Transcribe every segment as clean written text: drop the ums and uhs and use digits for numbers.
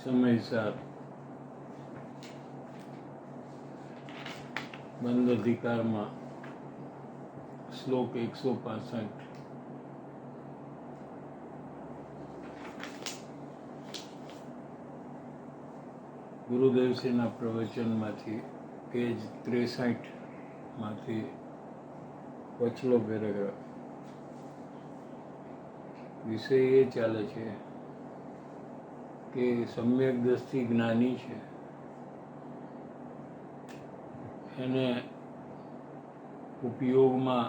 સમયસર બંધ અધિકારમાં શ્લોક 165 ગુરુદેવશ્રીના પ્રવચનમાંથી પેજ 63 માંથી પછલો પેરેગ્રાફ. વિષય એ ચાલે છે કે સમ્યક દ્રષ્ટિ જ્ઞાની છે એને ઉપયોગમાં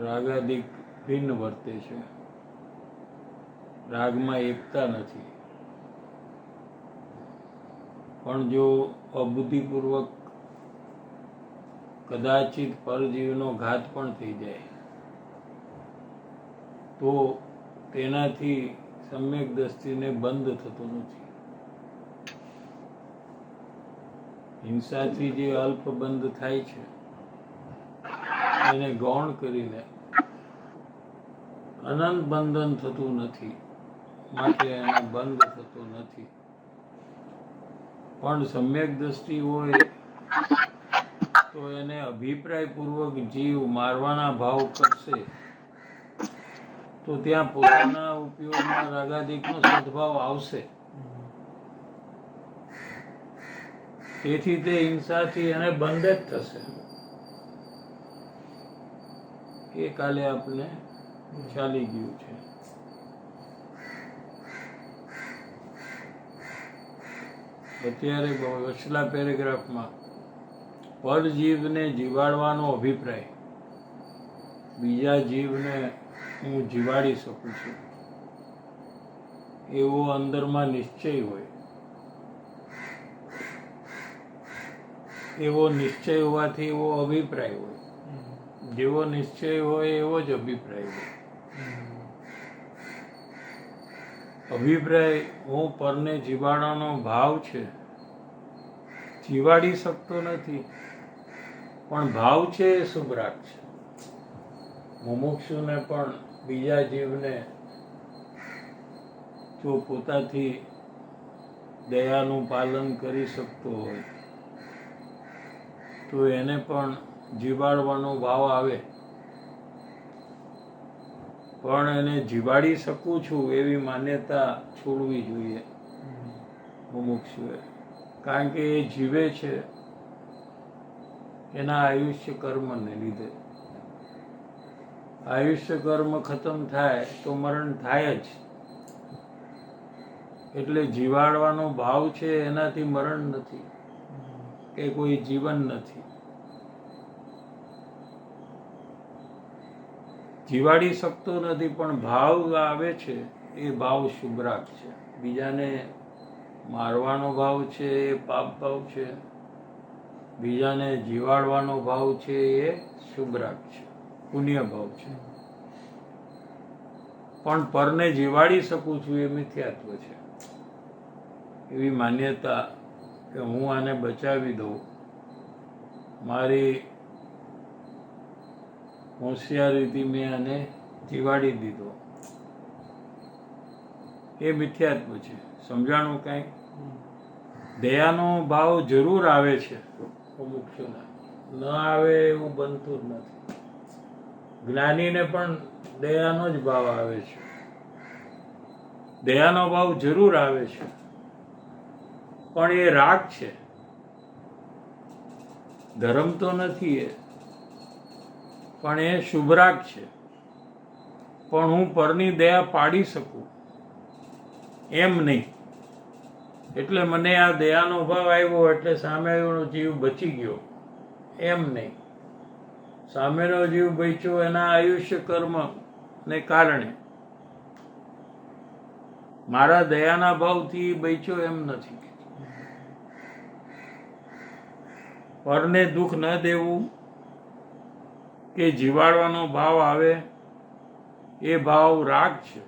રાગાદિક ભિન્ન વર્તે છે, રાગમાં એકતા નથી. પણ જો અબુદ્ધિપૂર્વક કદાચિત પરજીવનો ઘાત પણ થઈ જાય તો તેનાથી સમ્યક દ્રષ્ટિને બંધ થતો નથી. હિંસાથી જે અલ્પ બંધ થાય છે એને ગૌણ કરીને અનંત બંધન થતું નથી, માટે એને બંધ થતો નથી. પણ સમ્યક દ્રષ્ટિ હોય તો એને અભિપ્રાયપૂર્વક જીવ મારવાના ભાવ કરશે તો ત્યાં પોતાના ઉપયોગમાં રાગાદિકનો સદભાવ આવશે. તેથી તે હિંસાથી એને બંધ જ થશે. એ કાલે આપણે ચાલી ગયું છે. અત્યારે વચલા પેરેગ્રાફમાં પરજીવને જીવાડવાનો અભિપ્રાય, બીજા જીવને હું જીવાડી શકું છું એવો અંદરમાં નિશ્ચય હોય, એવો નિશ્ચય હોવાથી એવો અભિપ્રાય હોય. જેવો નિશ્ચય હોય એવો જ અભિપ્રાય હોય. અભિપ્રાય હું પરને જીવાડવાનો ભાવ છે, જીવાડી શકતો નથી પણ ભાવ છે એ શુભરાગ છે. મુમુક્ષુને પણ બીજા જીવને જો પોતાથી દયાનું પાલન કરી શકતો હોય તો એને પણ જીવાડવાનો ભાવ આવે. પણ એને જીવાડી શકું છું એવી માન્યતા છોડવી જોઈએ મુમુક્ષુએ. કારણ કે એ જીવે છે એના આયુષ્ય કર્મને લીધે. આયુષ્ય કર્મ ખતમ થાય તો મરણ થાય જ. એટલે જીવાડવાનો ભાવ છે એનાથી મરણ નથી કે કોઈ જીવન નથી. જીવાડી શકતો નથી પણ ભાવ આવે છે એ ભાવ શુભરાગ છે. બીજાને મારવાનો ભાવ છે એ પાપ ભાવ છે, બીજાને જીવાડવાનો ભાવ છે એ શુભરાગ છે, પુણ્ય ભાવ છે. પણ પરને જીવાડી શકું છું એ મિથ્યાત્વ છે. એવી માન્યતા કે હું આને બચાવી દઉં, મારી હોશિયારીથી મેં આને જીવાડી દીધો, એ મિથ્યાત્વ છે. સમજાણું કાંઈ? દયાનો ભાવ જરૂર આવે છે મુમુક્ષુના, ન આવે એવું બનતું જ નથી. જ્ઞાનીને પણ દયાનો જ ભાવ આવે છે. દયાનો ભાવ જરૂર આવે છે પણ એ રાગ છે, ધર્મ તો નથી એ, પણ એ શુભરાગ છે. પણ હું પરની દયા પાડી શકું એમ નહીં. એટલે મને આ દયાનો ભાવ આવ્યો એટલે સામેનો જીવ બચી ગયો એમ નહીં. સામેનો જીવ બચ્યો એના આયુષ્ય કર્મ ને કારણે, મારા દયાના ભાવથી બચ્યો એમ નથી. પરને દુઃખ ન દેવું કે જીવાડવાનો ભાવ આવે એ ભાવ રાગ છે.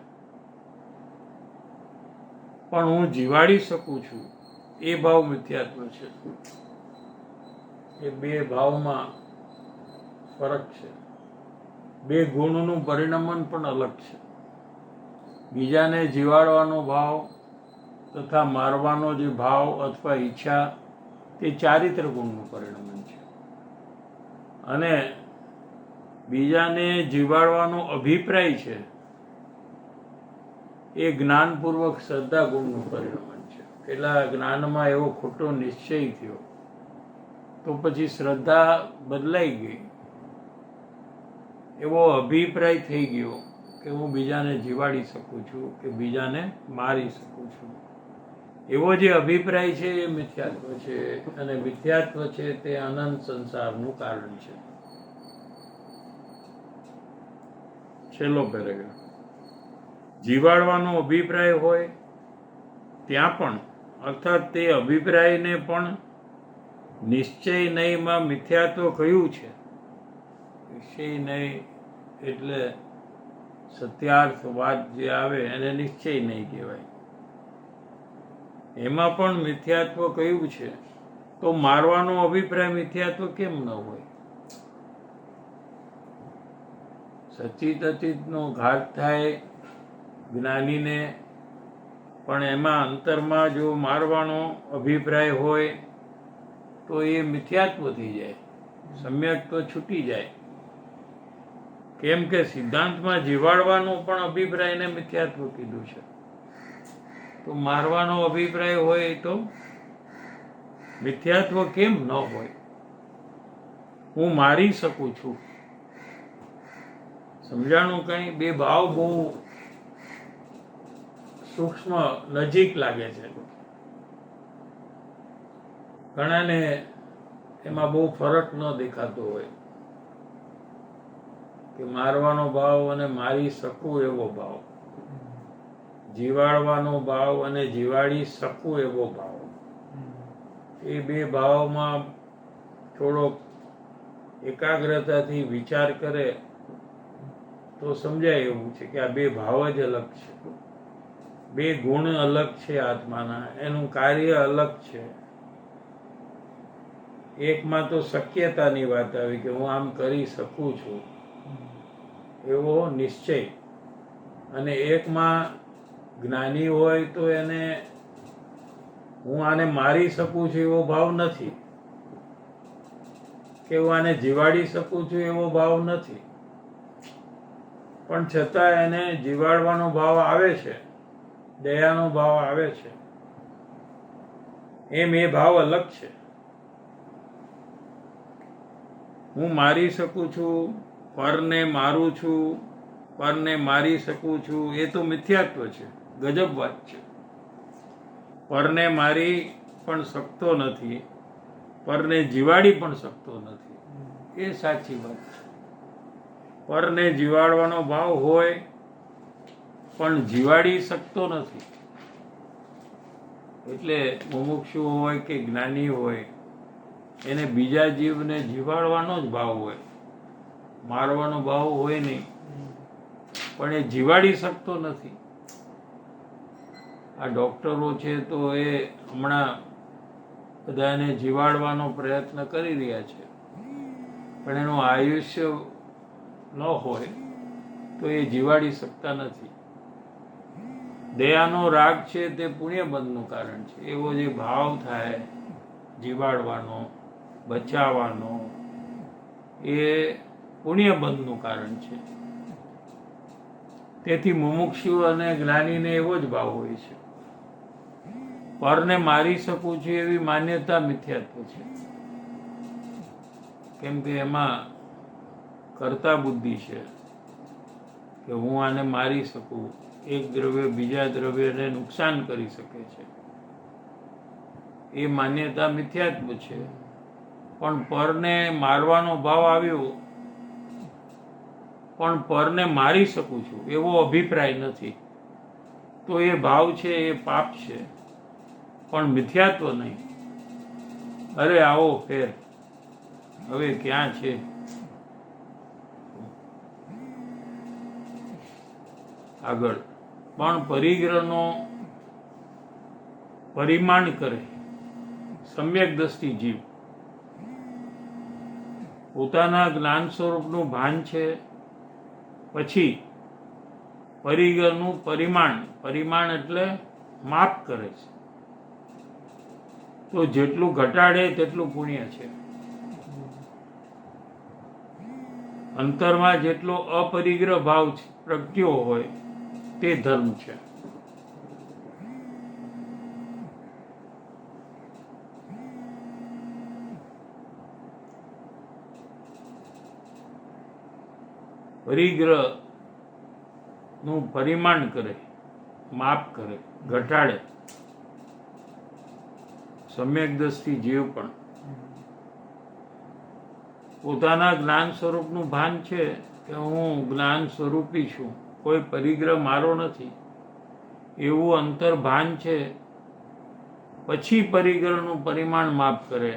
પણ હું જીવાડી શકું છું એ ભાવ મિથ્યાત્વ છે. એ બે ભાવમાં ફરક છે. બે ગુણનું પરિણમન પણ અલગ છે. બીજાને જીવાડવાનો ભાવ તથા મારવાનો જે ભાવ અથવા ઈચ્છા તે ચારિત્ર ગુણનું પરિણમન છે. અને બીજાને જીવાડવાનો અભિપ્રાય છે એ જ્ઞાનપૂર્વક શ્રદ્ધા ગુણનું પરિણમન છે. પેલા જ્ઞાનમાં એવો ખોટો નિશ્ચય થયો તો પછી શ્રદ્ધા બદલાઈ ગઈ, એવો અભિપ્રાય થઈ ગયો કે હું બીજાને જીવાડી શકું છું કે બીજાને મારી શકું છું. એવો જે અભિપ્રાય છે એ મિથ્યાત્વ છે, અને મિથ્યાત્વ છે તે અનંત સંસારનું કારણ છે. છેલ્લો પેરેગ્રાફ. જીવાડવાનો અભિપ્રાય હોય ત્યાં પણ, અર્થાત તે અભિપ્રાયને પણ નિશ્ચય નહીંમાં મિથ્યાત્વ કયું છે. નિશ્ચય નહીં એટલે સત્યાર્થવાદ જે આવે એને નિશ્ચય નહીં કહેવાય. એમાં પણ મિથ્યાત્વ કયું છે, તો મારવાનો અભિપ્રાય મિથ્યાત્વ કેમ ન હોય? સચિત અચિતનો ઘાત થાય જ્ઞાનીને, પણ એમાં અંતરમાં જો મારવાનો અભિપ્રાય હોય તો એ મિથ્યાત્વ થઈ જાય, સમ્યક્ત્વ છૂટી જાય. કેમ કે સિદ્ધાંતમાં જીવાડવાનો પણ અભિપ્રાયને મિથ્યાત્વ કીધું છે. તો મારવાનો અભિપ્રાય હોય તો મિથ્યાત્વ કેમ ન હોય? હું મારી શકું છું. સમજાણું કઈ? બે ભાવ બહુ સૂક્ષ્મ નજીક લાગે છે. ઘણાને એમાં બહુ ફરક ન દેખાતો હોય કે મારવાનો ભાવ અને મારી શકું એવો ભાવ, જીવાડવાનો ભાવ અને જીવાડી શકું એવો ભાવ, એ બે ભાવમાં થોડોક એકાગ્રતાથી વિચાર કરે તો સમજાય એવું છે કે આ બે ભાવ જ અલગ છે. બે ગુણ અલગ છે આત્માના, એનું કાર્ય અલગ છે. એકમાં તો શક્યતાની વાત આવી કે હું આમ કરી શકું છું એવો નિશ્ચય, અને એકમાં જ્ઞાની હોય તો એને હું આને મારી શકું છું એવો ભાવ નથી, કે હું આને જીવાડી શકું છું એવો ભાવ નથી, પણ છતાં એને જીવાડવાનો ભાવ આવે છે, દયાનો ભાવ આવે છે. એમ એ ભાવ અલગ છે. હું મારી શકું છું, પરને મારું છું, પરને મારી શકું છું, એ તો મિથ્યાત્વ છે, ગજબ વાત છે. પરને મારી પણ શકતો નથી, પરને જીવાડી પણ શકતો નથી, એ સાચી વાત છે. પરને જીવાડવાનો ભાવ હોય પણ જીવાડી શકતો નથી. એટલે મુમુક્ષુ હોય કે જ્ઞાની હોય એને બીજા જીવને જીવાડવાનો જ ભાવ હોય, મારવાનો ભાવ હોય નહીં, પણ એ જીવાડી શકતો નથી. આ ડોક્ટરો છે તો એ હમણાં બધાને જીવાડવાનો પ્રયત્ન કરી રહ્યા છે, પણ એનું આયુષ્ય ન હોય તો એ જીવાડી શકતા નથી. દયાનો રાગ છે તે પુણ્યબંધનું કારણ છે. એવો જે ભાવ થાય જીવાડવાનો, બચાવવાનો, એ પુણ્યબંધનું કારણ છે. તેથી મુમુક્ષુ અને જ્ઞાનીને એવો જ ભાવ હોય છે. પરને મારી શકું છું એવી માન્યતા મિથ્યાત્વ છે. કેમ કે એમાં કર્તા બુદ્ધિ છે કે હું આને મારી શકું. એક દ્રવ્ય બીજા દ્રવ્યને નુકસાન કરી શકે છે, એ માન્યતા મિથ્યાત્વ છે. પણ પરને મારવાનો ભાવ આવ્યો, પણ પરને મારી શકું છું એવો અભિપ્રાય નથી, તો એ ભાવ છે એ પાપ છે, પણ મિથ્યાત્વ નહીં. અરે આવો ફેર હવે ક્યાં છે? આગળ પણ પરિગ્રહનો પરિમાણ કરે સમ્યક દ્રષ્ટિ જીવ. પોતાના જ્ઞાન સ્વરૂપનું ભાન છે, પછી પરિગ્રહનું પરિમાણ એટલે માપ કરે છે. તો જેટલું ઘટાડે તેટલું પુણ્ય છે. અંતરમાં જેટલો અપરિગ્રહ ભાવ પ્રગટ્યો હોય તે ધર્મ છે. પરિગ્રહ નું પરિમાણ કરે, માપ કરે, ઘટાડે. સમ્યક દ્રષ્ટિ જીવ પણ પોતાના જ્ઞાન સ્વરૂપનું ભાન છે કે હું જ્ઞાન સ્વરૂપી છું, કોઈ પરિગ્રહ મારો નથી, એવું અંતર ભાન છે. પછી પરિગ્રહનું પરિમાણ માપ કરે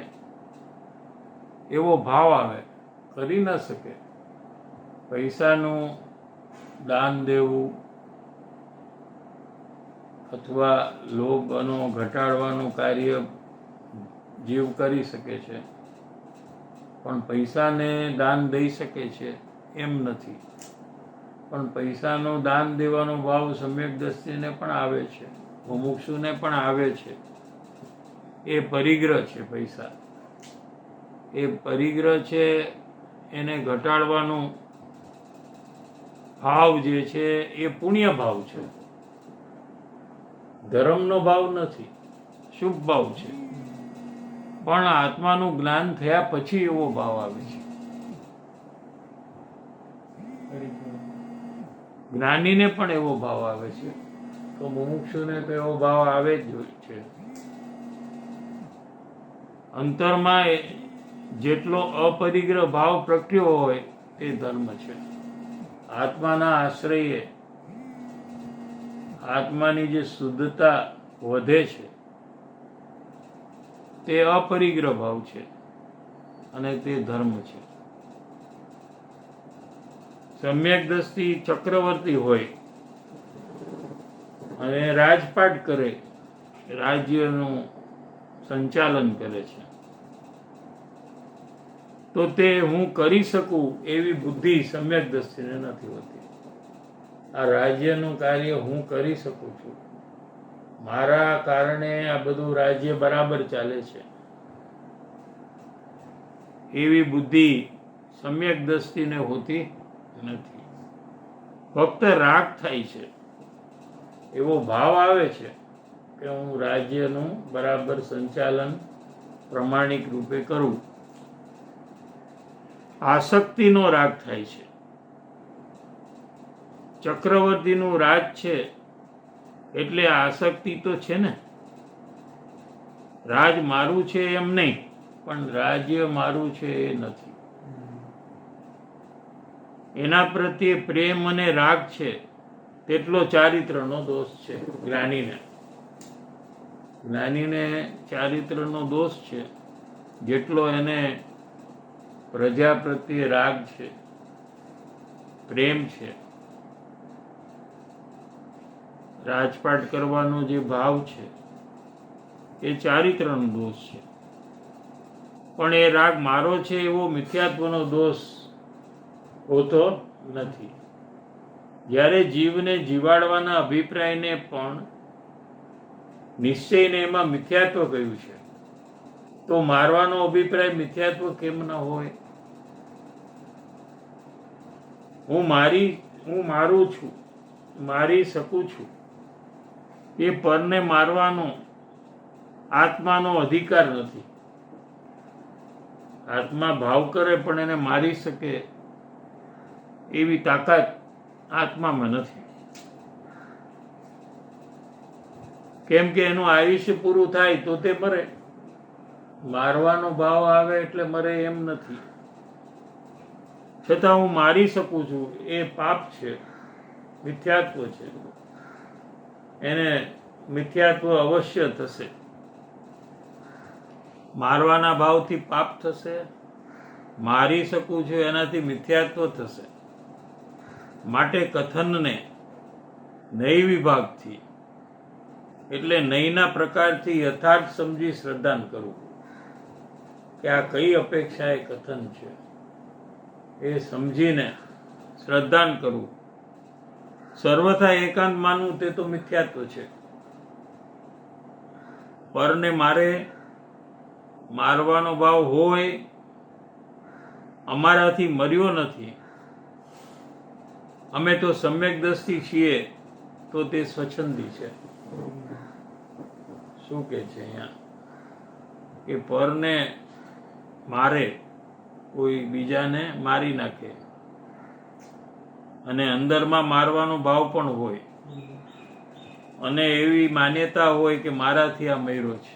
એવો ભાવ આવે, કરી ન શકે. પૈસાનું દાન દેવું અથવા લોભનો ઘટાડવાનું કાર્ય જીવ કરી શકે છે, પણ પૈસાને દાન દઈ શકે છે એમ નથી. પણ પૈસાનું દાન દેવાનો ભાવ સમ્યક દ્રષ્ટિને પણ આવે છે, મુમુક્ષુને પણ આવે છે. એ પરિગ્રહ છે. પૈસા એ પરિગ્રહ છે, એને ઘટાડવાનું ભાવ જે છે એ પુણ્ય ભાવ છે, ધર્મનો ભાવ નથી, શુભ ભાવ છે. પણ આત્માનું જ્ઞાન થયા પછી એવો ભાવ આવે છે. જ્ઞાનીને પણ એવો ભાવ આવે છે, તો મુમુક્ષુને તો એવો ભાવ આવે જ છે. અંતરમાં જેટલો અપરિગ્રહ ભાવ પ્રગટ્યો હોય તે ધર્મ છે. આત્માના આશ્રયે આત્માની જે શુદ્ધતા વધે છે તે અપરિગ્રહ ભાવ છે અને તે ધર્મ છે. સમ્યક દ્રષ્ટિ ચક્રવર્તી હોય અને રાજપાટ કરે, રાજ્યનું સંચાલન કરે છે, તો તે હું કરી શકું એવી બુદ્ધિ સમ્યક દ્રષ્ટિને નથી હોતી. આ રાજ્યનું કાર્ય હું કરી શકું છું, મારા કારણે આ બધું રાજ્ય બરાબર ચાલે છે, એવી બુદ્ધિ સમ્યક દ્રષ્ટિને હોતી નથી. ફક્ત રાગ થાય છે, એવો ભાવ આવે છે કે હું રાજ્યનું બરાબર સંચાલન પ્રમાણિક રૂપે કરું. આસક્તિનો રાગ થાય છે. ચક્રવર્તીનું રાજ છે એટલે આસક્તિ તો છે ને. રાજ મારું છે એમ નહીં, પણ રાજ્ય મારું છે એ નથી. એના પ્રત્યે પ્રેમ અને રાગ છે તેટલો ચારિત્રનો દોષ છે જ્ઞાનીને. જ્ઞાનીને ચારિત્રનો દોષ છે જેટલો એને પ્રજા પ્રત્યે રાગ છે, પ્રેમ છે, રાજપાટ કરવાનો જે ભાવ છે એ ચારિત્રનો દોષ છે. પણ એ રાગ મારો છે એવો મિથ્યાત્વનો દોષ હોતો નથી. જ્યારે જીવને જીવાડવાના અભિપ્રાયને પણ નિશ્ચયને એમાં મિથ્યાત્વ કહ્યું છે, તો મારવાનો અભિપ્રાય મિથ્યાત્વ કેમ ન હોય? હું મારું છું, મારી શકું છું, એ પરને મારવાનો આત્માનો અધિકાર નથી. આત્મા ભાવ કરે પણ એને મારી શકે એવી તાકાત આત્મામાં નથી. કેમ કે એનું આયુષ્ય પૂરું થાય તો તે મરે. મારવાનો ભાવ આવે એટલે મરે એમ નથી. છતાં હું મારી શકું છું એ પાપ છે, મિથ્યાત્વ છે. એને મિથ્યાત્વ અવશ્ય થશે. મારવાના ભાવથી પાપ થશે, મારી શકું છું એનાથી મિથ્યાત્વ થશે. માટે કથનને નૈ વિભાગથી એટલે નૈના પ્રકારથી યથાર્થ સમજી શ્રદ્ધાન કરવું કે આ કઈ અપેક્ષાએ કથન છે એ સમજીને શ્રદ્ધાન કરવું. સર્વથા એકાંત માનવું તે તો મિથ્યાત્વ છે. પરને મારવાનો ભાવ હોય, અમારાથી મર્યો નથી, અમે તો સમ્યક દ્રષ્ટિ છીએ, તો તે સ્વચ્છંદી છે. શું કે છે અહીંયા કે પરને મારે, કોઈ બીજાને મારી નાખે અને અંદરમાં મારવાનો ભાવ પણ હોય અને એવી માન્યતા હોય કે મારાથી આ મર્યો છે,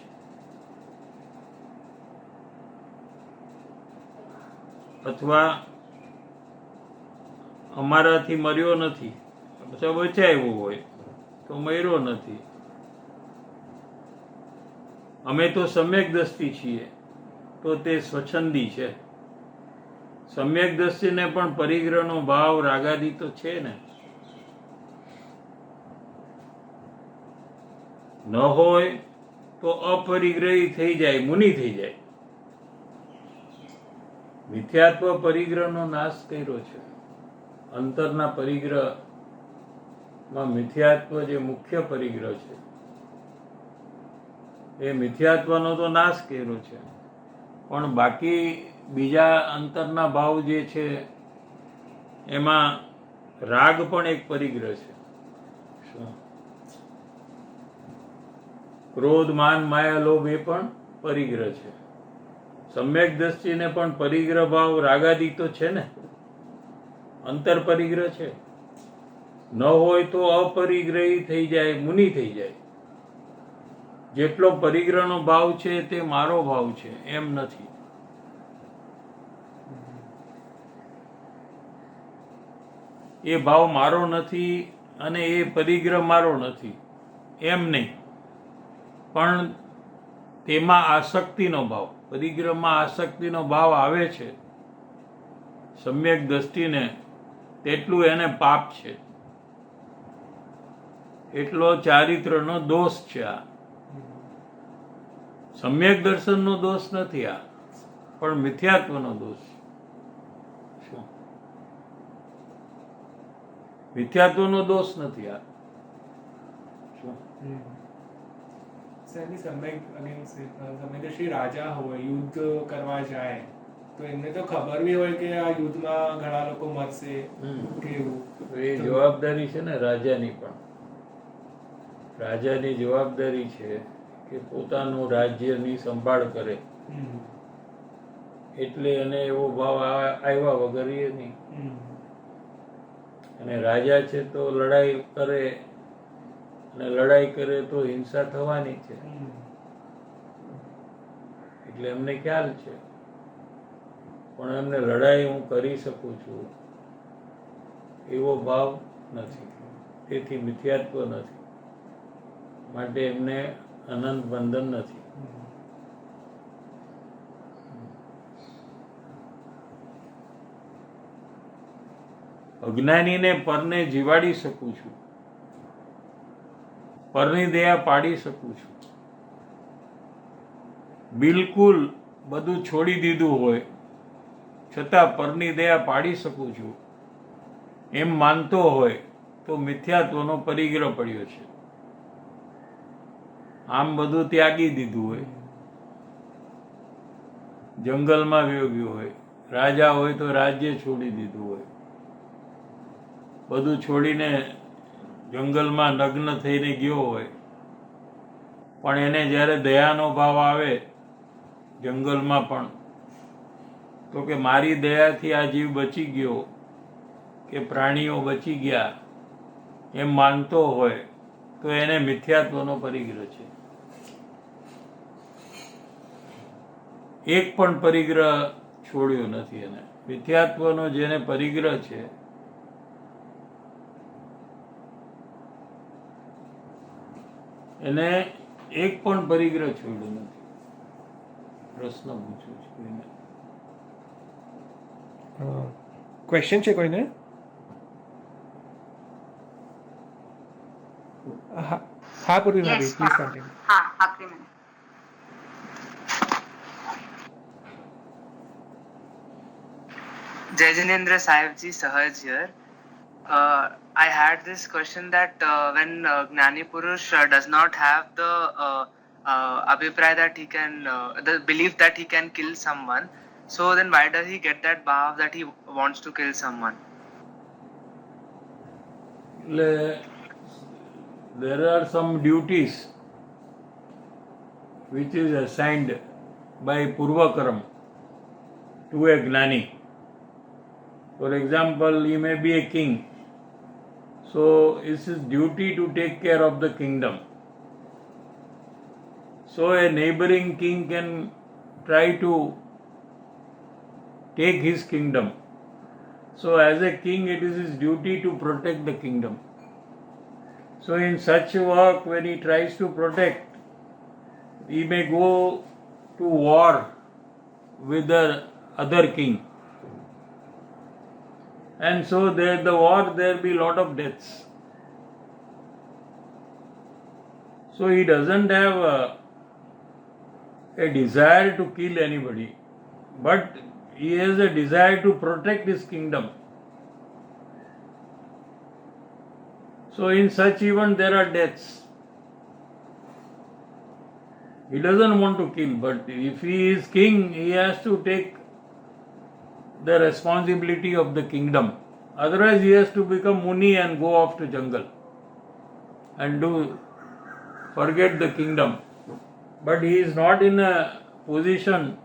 અથવા અમારાથી મર્યો નથી, અથવા બચાવ્યો હોય તો મર્યો નથી, અમે તો સમ્યક દ્રષ્ટિ છીએ, તો તે સ્વચ્છંદી છે. સમ્યક દ્રષ્ટિને પણ પરિગ્રહનો ભાવ રાગાદી તો છે ને. ન હોય તો અપરિગ્રહી થઈ જાય, મુનિ થઈ જાય. મિથ્યાત્વ પરિગ્રહનો નાશ કર્યો છે. અંતરના પરિગ્રહમાં મિથ્યાત્વ જે મુખ્ય પરિગ્રહ છે એ મિથ્યાત્વનો તો નાશ કર્યો છે, પણ બાકી બીજા અંતરના ભાવ જે છે એમાં રાગ પણ એક પરિગ્રહ છે. ક્રોધ, માન, માયા, લોભ એ પણ પરિગ્રહ છે. સમ્યક દ્રષ્ટિને પણ પરિગ્રહ ભાવ રાગાદી તો છે ને, અંતર પરિગ્રહ છે. ન હોય તો અપરિગ્રહી થઈ જાય, મુનિ થઈ જાય. જેટલો પરિગ્રહનો ભાવ છે તે મારો ભાવ છે એમ નથી. એ ભાવ મારો નથી અને એ પરિગ્રહ મારો નથી એમ નહીં, પણ તેમાં આસક્તિનો ભાવ, પરિગ્રહમાં આસક્તિનો ભાવ આવે છે સમ્યક દ્રષ્ટિને, તેટલું એને પાપ છે, એટલો ચારિત્રનો દોષ છે. આ સમ્યક દર્શનનો દોષ નથી, આ પણ મિથ્યાત્વનો દોષ. શું મિથ્યાત્વનો દોષ નથી આ? શું શ્રી રાજા હોય, યુદ્ધ કરવા જાય તો એમને તો ખબર બી હોય કે આ યુદ્ધમાં ઘણા લોકો મરશે કેવું. એ જવાબદારી છે ને રાજાની. પણ રાજાની જવાબદારી છે કે પોતાનું રાજ્યની સંભાળ કરે, એટલે એને એવો ભાવ આવ્યા વગર એ નહીં. અને રાજા છે તો લડાઈ કરે, અને લડાઈ કરે તો હિંસા થવાની છે, એટલે એમને ખ્યાલ છે. પણ એમને લડાઈ હું કરી શકું છું એવો ભાવ નથી, તેથી મિથ્યાત્વ નથી, માટે એમને અનંત બંધન નથી. અજ્ઞાનીને પરને જીવાડી શકું છું, પરની દયા પાડી શકું છું. બિલકુલ બધું છોડી દીધું હોય છતાં પરની દયા પાડી શકું છું એમ માનતો હોય તો મિથ્યાત્વનો પરિગ્રહ પડ્યો છે. આમ બધું ત્યાગી દીધું હોય, જંગલમાં વયો ગયો હોય, રાજા હોય તો રાજ્ય છોડી દીધું હોય, બધું છોડીને જંગલમાં નગ્ન થઈને ગયો હોય, પણ એને જ્યારે દયાનો ભાવ આવે જંગલમાં પણ, તો કે મારી દયાથી આ જીવ બચી ગયો કે પ્રાણીઓ બચી ગયા એમ માનતો હોય તો એને મિથ્યાત્વનો પરિગ્રહ છે. એક પણ પરિગ્રહ છોડ્યો નથી એને. મિથ્યાત્વનો જેને પરિગ્રહ છે એને એક પણ પરિગ્રહ છોડ્યો નથી. પ્રશ્ન પૂછું છું કોઈને? ક્વેશ્ચન છે કોઈને? હા પૂર્વી ભાભી, પ્લીઝ કન્ટિન્યુ. હા, આખરી મિનિટ. જય જિનેન્દ્ર સાહેબજી, સહજ here. I had this question that when Gnani Purush does not have the abhipraya that he can, the belief that he can kill someone, so then why does he get that bhav that he wants to kill someone? There are some duties which is assigned by Purvakaram to a Gnani. For example, he may be a king, so it's his duty to take care of the kingdom. So a neighboring king can try to take his kingdom. So as a king, it is his duty to protect the kingdom. So in such work, when he tries to protect, he may go to war with the other king. And so there the war, there will be a lot of deaths. So he doesn't have a desire to kill anybody, but he has a desire to protect his kingdom. So in such event there are deaths. He doesn't want to kill, but if he is king, he has to take the responsibility of the kingdom. Otherwise he has to become Muni and go off to jungle and forget the kingdom. But he is not in a position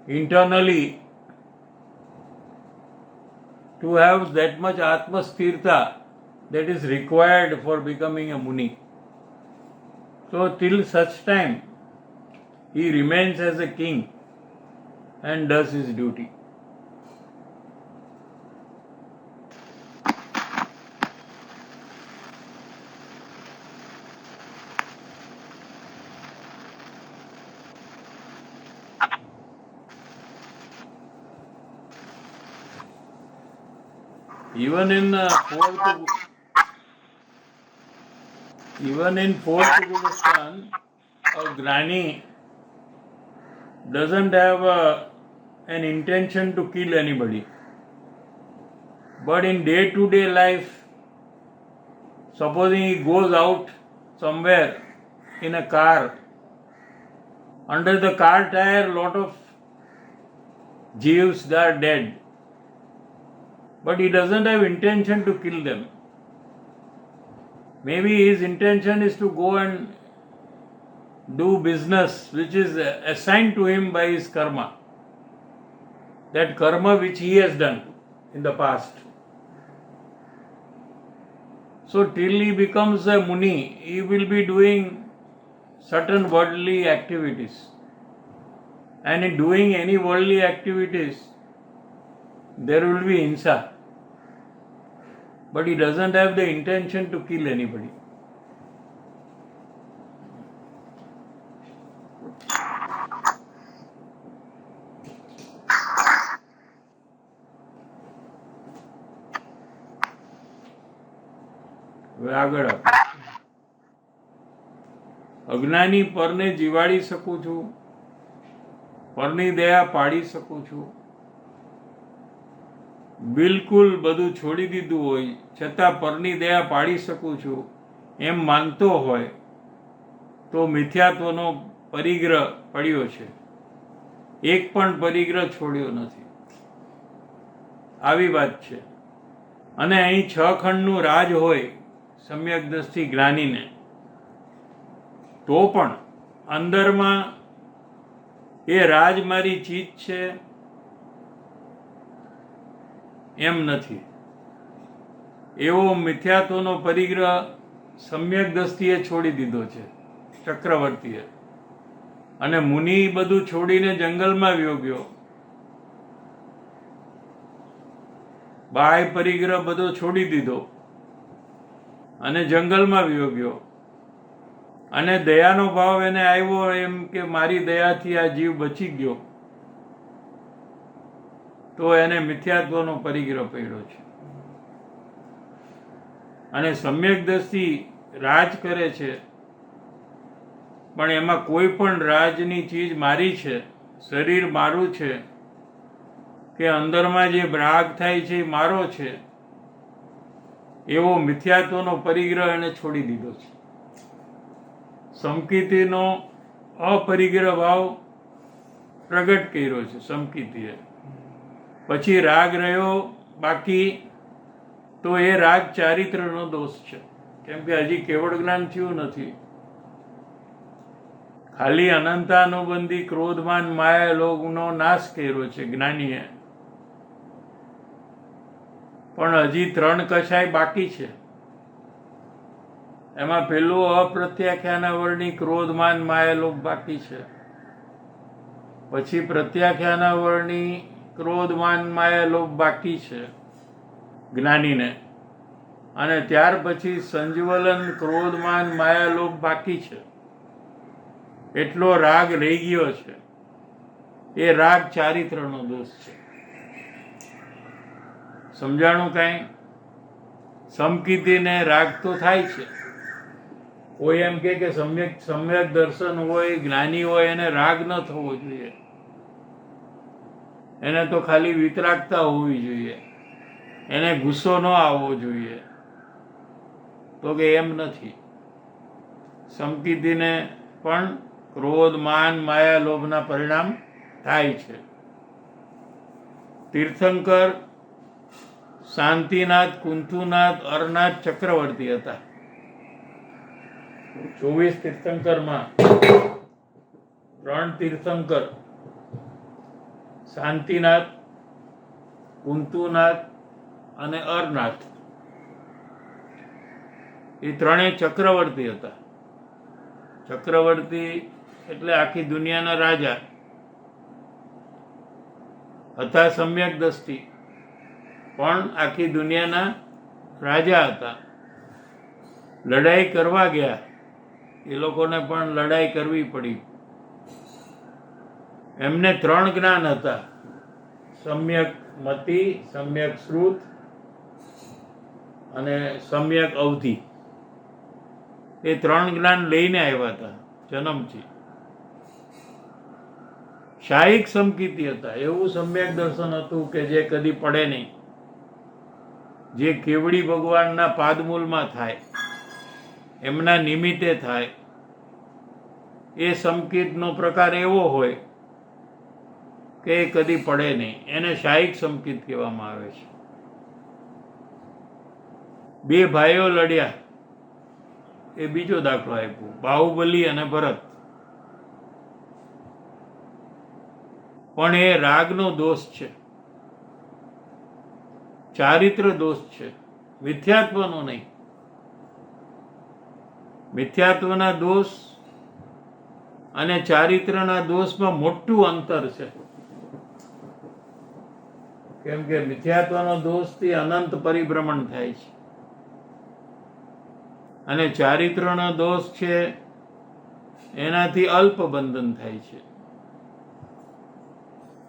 internally to have that much Atmasthirta that is required for becoming a Muni. So till such time he remains as a king and does his duty. Even in fourth Gurustan, a Gnani doesn't have an intention to kill anybody. But in day-to-day life, supposing he goes out somewhere in a car, under the car tire, lot of Jews are dead. But he doesn't have intention to kill them. Maybe his intention is to go and do business which is assigned to him by his karma. That karma which he has done in the past. So till he becomes a Muni, he will be doing certain worldly activities. And in doing any worldly activities, there will be hinsa. But he doesn't have the intention to kill anybody. હવે આગળ અજ્ઞાની પરને જીવાડી શકું છું, પરની દયા પાડી શકું છું. બિલકુલ બધું છોડી દીધું હોય છતાં પરની દયા પાડી શકું છું એમ માનતો હોય તો મિથ્યાત્વનો પરિગ્રહ પડ્યો છે. એક પણ પરિગ્રહ છોડ્યો નથી. આવી વાત છે. અને અહીં 6 ખંડનું રાજ હોય સમ્યક દ્રષ્ટિ જ્ઞાનીને, તો પણ અંદરમાં એ રાજ મારી ચીજ છે એમ નથી. એવો મિથ્યાત્વનો પરિગ્રહ સમ્યક દ્રષ્ટિએ છોડી દીધો છે ચક્રવર્તીએ. અને મુનિ બધું છોડીને જંગલમાં વ્યો ગયો. બાહ્ય પરિગ્રહ બધો છોડી દીધો અને જંગલમાં વ્યો ગયો. અને દયાનો ભાવ એને આવ્યો એમ કે મારી દયાથી આ જીવ બચી ગયો, તો એને મિથ્યાત્વનો પરિગ્રહ પડ્યો છે. અને સમ્યક દ્રષ્ટિ રાજ કરે છે, પણ એમાં કોઈ પણ રાજની ચીજ મારી છે, શરીર મારું છે, કે અંદરમાં જે રાગ થાય છે એ મારો છે, એવો મિથ્યાત્વનો પરિગ્રહ એને છોડી દીધો છે. સમકીર્તિનો અપરિગ્રહ ભાવ પ્રગટ કર્યો છે સમકીર્તિએ. પછી રાગ રહ્યો બાકી, તો એ રાગ ચારિત્રનો દોષ છે, કેમ કે હજી કેવળ જ્ઞાન થયું નથી. ખાલી અનંતાનુબંધી ક્રોધમાન માયા લોભનો નાશ કર્યો છે જ્ઞાનીએ, પણ હજી 3 કષાય બાકી છે. એમાં પેલું અપ્રત્યાખ્યાનાવરણી ક્રોધમાન માયા લોભ બાકી છે, પછી પ્રત્યાખ્યાનાવરણી ક્રોધમાન માયા લોભ બાકી છે જ્ઞાનીને, અને ત્યાર પછી સંજ્વલન ક્રોધમાન માયા લોભ બાકી છે. એટલો રાગ રહી ગયો છે. એ રાગ ચારિત્રનો દોષ છે. સમજાણું કાંઈ? સમકીર્તિને રાગ તો થાય છે. કોઈ એમ કે સમ્યક દર્શન હોય, જ્ઞાની હોય, એને રાગ ન થવો જોઈએ, એને તો ખાલી વિતરાગતા હોવી જોઈએ, એને ગુસ્સો ન આવવો જોઈએ. તો કે એમ નથી. સમકીર્તિને પણ ક્રોધ માન માયા લોભના પરિણામ થાય છે. તીર્થંકર શાંતિનાથ, કુંથુનાથ, અરનાથ ચક્રવર્તી હતા. 24 તીર્થંકરમાં 3 તીર્થંકર શાંતિનાથ, કુંતુનાથ અને અરનાથ, એ 3 ચક્રવર્તી હતા. ચક્રવર્તી એટલે આખી દુનિયાના રાજા હતા. સમ્યક દ્રષ્ટિ, પણ આખી દુનિયાના રાજા હતા. લડાઈ કરવા ગયા, એ લોકોને પણ લડાઈ કરવી પડી. એમને 3 જ્ઞાન હતા: સમ્યક મતિ, સમ્યક શ્રુત અને સમ્યક અવધિ. એ 3 જ્ઞાન લઈને આવ્યા હતા જન્મથી. શાહિક સમકીર્તિ હતા. એવું સમ્યક દર્શન હતું કે જે કદી પડે નહીં, જે કેવડી ભગવાનના પાદમૂલમાં થાય, એમના નિમિત્તે થાય. એ સમકીર્તનો પ્રકાર એવો હોય કે એ કદી પડે નહીં. એને શાહિક સમકીર્ત કહેવામાં આવે છે. 2 ભાઈઓ લડ્યા, એ બીજો દાખલો આપ્યો. બાહુબલી અને ભરત. પણ એ રાગનો દોષ છે, ચારિત્ર દોષ છે, મિથ્યાત્વનો નહીં. મિથ્યાત્વના દોષ અને ચારિત્રના દોષમાં મોટું અંતર છે. કેમ કે મિથ્યાત્વનો દોષથી અનંત પરિભ્રમણ થાય છે, અને ચારિત્રનો દોષ છે એનાથી અલ્પ બંધન થાય છે,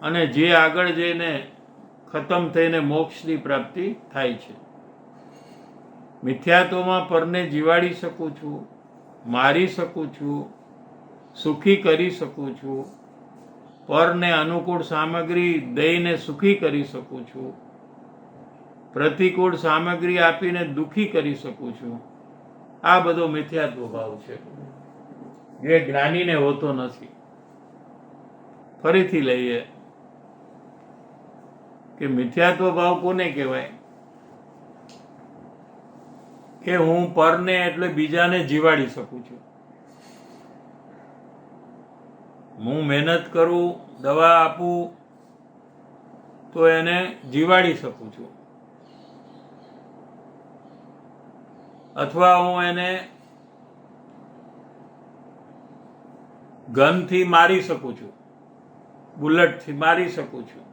અને જે આગળ જઈને ખતમ થઈને મોક્ષની પ્રાપ્તિ થાય છે. મિથ્યાત્વમાં પરને જીવાડી શકું છું, મારી શકું છું, સુખી કરી શકું છું, પરને અનુકૂળ સામગ્રી દઈને સુખી કરી શકું છું, પ્રતિકૂળ સામગ્રી આપીને દુઃખી કરી શકું છું. આ બધો મિથ્યાત્વ ભાવ છે, જે જ્ઞાનીને હોતો નથી. ફરીથી લઈએ કે મિથ્યાત્વ ભાવ કોને કહેવાય? કે હું પરને એટલે બીજાને જીવાડી શકું છું. હું મહેનત કરું, દવા આપું તો એને જીવાડી શકું છું, અથવા હું એને ગનથી મારી શકું છું, બુલેટથી મારી શકું છું,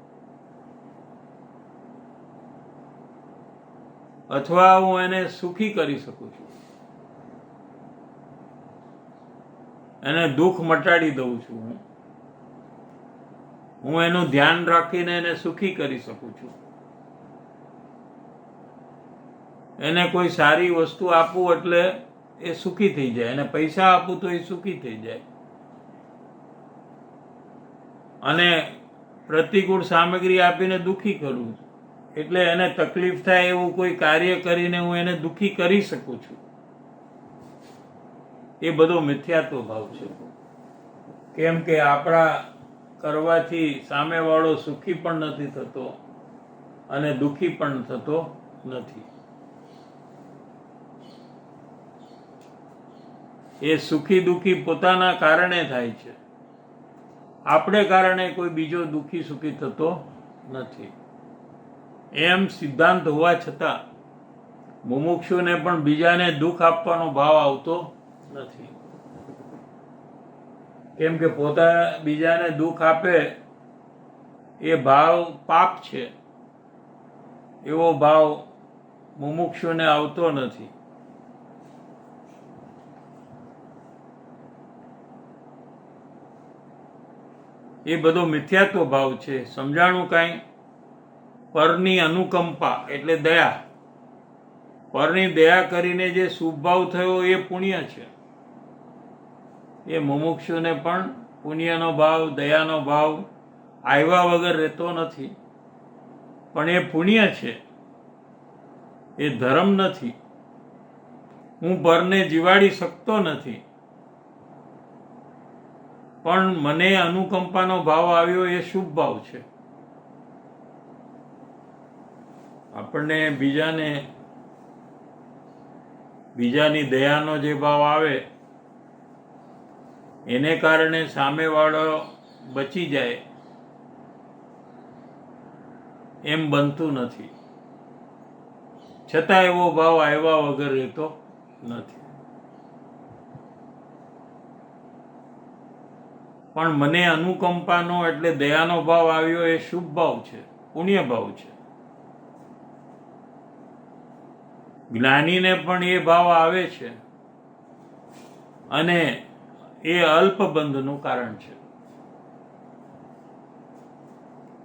અથવા હું એને સુખી કરી શકું છું, એને દુઃખ મટાડી દઉં છું. હું એનું ધ્યાન રાખીને એને સુખી કરી શકું છું. એને કોઈ સારી વસ્તુ આપું એટલે એ સુખી થઈ જાય, એને પૈસા આપું તો એ સુખી થઈ જાય, અને પ્રતિકૂળ સામગ્રી આપીને દુઃખી કરું એટલે એને તકલીફ થાય એવું કોઈ કાર્ય કરીને હું એને દુઃખી કરી શકું છું, એ બધો મિથ્યાત્વ ભાવ છે. કેમ કે આપણા કરવાથી સામેવાળો સુખી પણ નથી થતો અને દુઃખી પણ થતો નથી. એ સુખી દુઃખી પોતાના કારણે થાય છે, આપણે કારણે કોઈ બીજો દુઃખી સુખી થતો નથી. એમ સિદ્ધાંત હોવા છતાં મુમુક્ષુને પણ બીજાને દુઃખ આપવાનો ભાવ આવતો નથી. કેમ કે પોતા બીજાને દુઃખ આપે એ ભાવ પાપ છે, એવો ભાવ મુમુક્ષુને આવતો નથી. એ બધો મિથ્યાત્વ ભાવ છે. સમજાણું કાંઈ? પરની અનુકંપા એટલે દયા. પરની દયા કરીને જે શુભ ભાવ થયો એ પુણ્ય છે. એ મુમુક્ષુને પણ પુણ્યનો ભાવ, દયાનો ભાવ આવ્યા વગર રહેતો નથી, પણ એ પુણ્ય છે, એ ધર્મ નથી. હું પરને જીવાડી શકતો નથી, પણ મને અનુકંપાનો ભાવ આવ્યો એ શુભ ભાવ છે. આપણને બીજાની દયાનો જે ભાવ આવે એને કારણે સામેવાળો બચી જાય એમ બનતું નથી, છતાં એવો ભાવ આવ્યા વગર રહેતો નથી. પણ મને અનુકંપાનો એટલે દયાનો ભાવ આવ્યો એ શુભ ભાવ છે, પુણ્ય ભાવ છે. જ્ઞાનીને પણ એ ભાવ આવે છે અને એ અલ્પબંધનું કારણ છે,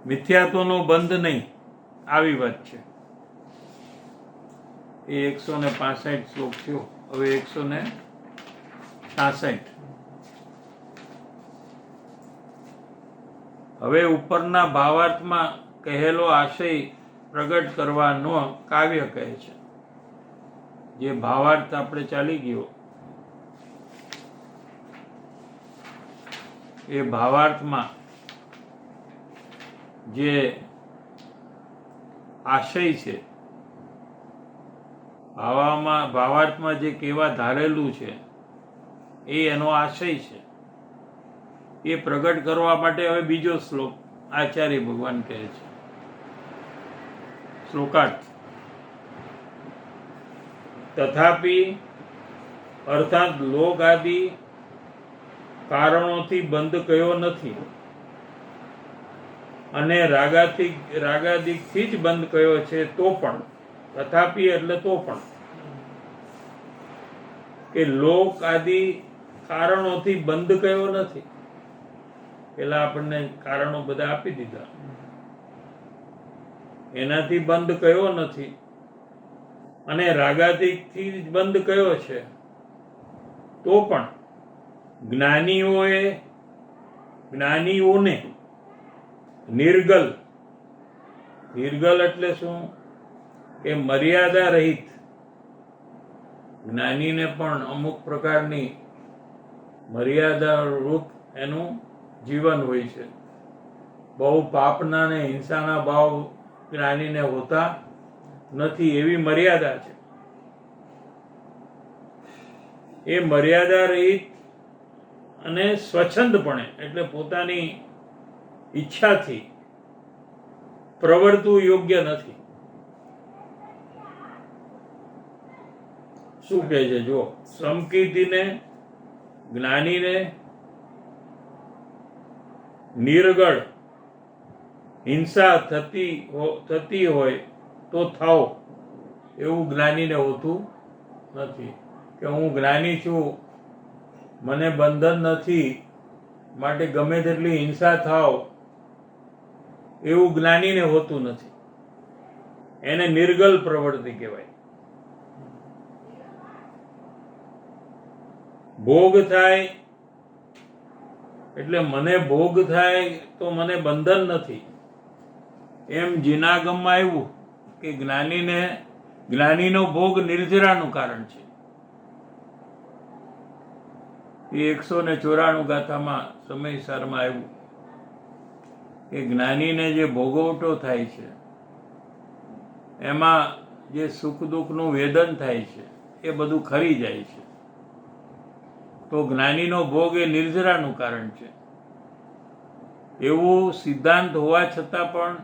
મિથ્યાત્વનો બંધ નહીં. આવી વાત છે. એ 165 શ્લોક થયો. હવે 166. હવે ઉપરના ભાવાર્થમાં કહેલો આશય પ્રગટ કરવાનો કાવ્ય કહે છે. જે ભાવાર્થ આપણે ચાલી ગયો એ ભાવાર્થમાં જે આશય છે, ભાવાર્થમાં જે કેવા ધારેલું છે એ એનો આશય છે. એ પ્રગટ કરવા માટે હવે બીજો શ્લોક આચાર્ય ભગવાન કહે છે. શ્લોકાર્થ. તથાપિ અર્થાત લોક આદિ કારણોથી બંધ કયો નથી અને રાગાદિકથી જ બંધ કયો છે. તો પણ તથાપિ એટલે તો પણ કે લોક આદિ કારણોથી બંધ કયો નથી. પેલા આપણને કારણો બધા આપી દીધા, એનાથી બંધ કયો નથી અને રાગાદિકથી જ બંધ કયો છે. તો પણ જ્ઞાનીઓને નિર્ગલ એટલે શું કે મર્યાદા રહિત, જ્ઞાનીને પણ અમુક પ્રકારની મર્યાદા રૂપ એનું જીવન હોય છે. બહુ પાપના ને હિંસાના ભાવ જ્ઞાનીને હોતા નથી, એવી મર્યાદા છે. એ મર્યાદા રહિત અને સ્વચ્છંદપણે એટલે પોતાની ઈચ્છાથી પ્રવર્તવું યોગ્ય નથી. શું કહે છે? જો સમકીર્તિને જ્ઞાનીને નિર્ગળ હિંસા થતી હોય તો થાવ એવું જ્ઞાનીને હોતું નથી. કે હું જ્ઞાની છું, મને બંધન નથી, માટે ગમે તેટલી હિંસા થાવ એવું જ્ઞાનીને હોતું નથી. એને નિર્ગલ પ્રવૃત્તિ કહેવાય. ભોગ થાય એટલે મને ભોગ થાય તો મને બંધન નથી એમ જીનાગમમાં આવ્યું કે જ્ઞાનીનો ભોગ નિર્જરાનું કારણ છે. એ 194 ગાથામાં સમયસારમાં આવ્યું કે જ્ઞાનીને જે ભોગવટો થાય છે એમાં જે સુખ દુઃખનું વેદન થાય છે એ બધું ખરી જાય છે. તો જ્ઞાનીનો ભોગ એ નિર્જરાનું કારણ છે. એવું સિદ્ધાંત હોવા છતાં પણ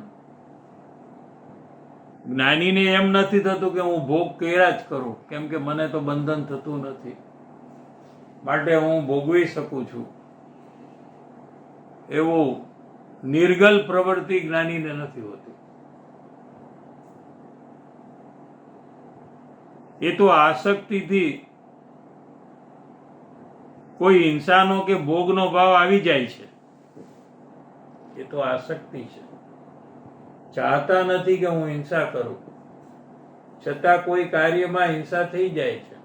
જ્ઞાનીને એમ નથી થતું કે હું ભોગ કર્યા જ કરું, કેમ કે મને તો બંધન થતું નથી, માટે હું ભોગવી શકું છું. એવું નિર્ગલ પ્રવૃત્તિ જ્ઞાનીને નથી હોતી. એ તો આસક્તિથી કોઈ હિંસાનો કે ભોગનો ભાવ આવી જાય છે, એ તો આસક્તિ છે. ચાહતા નથી કે હું હિંસા કરું, છતાં કોઈ કાર્યમાં હિંસા થઈ જાય છે.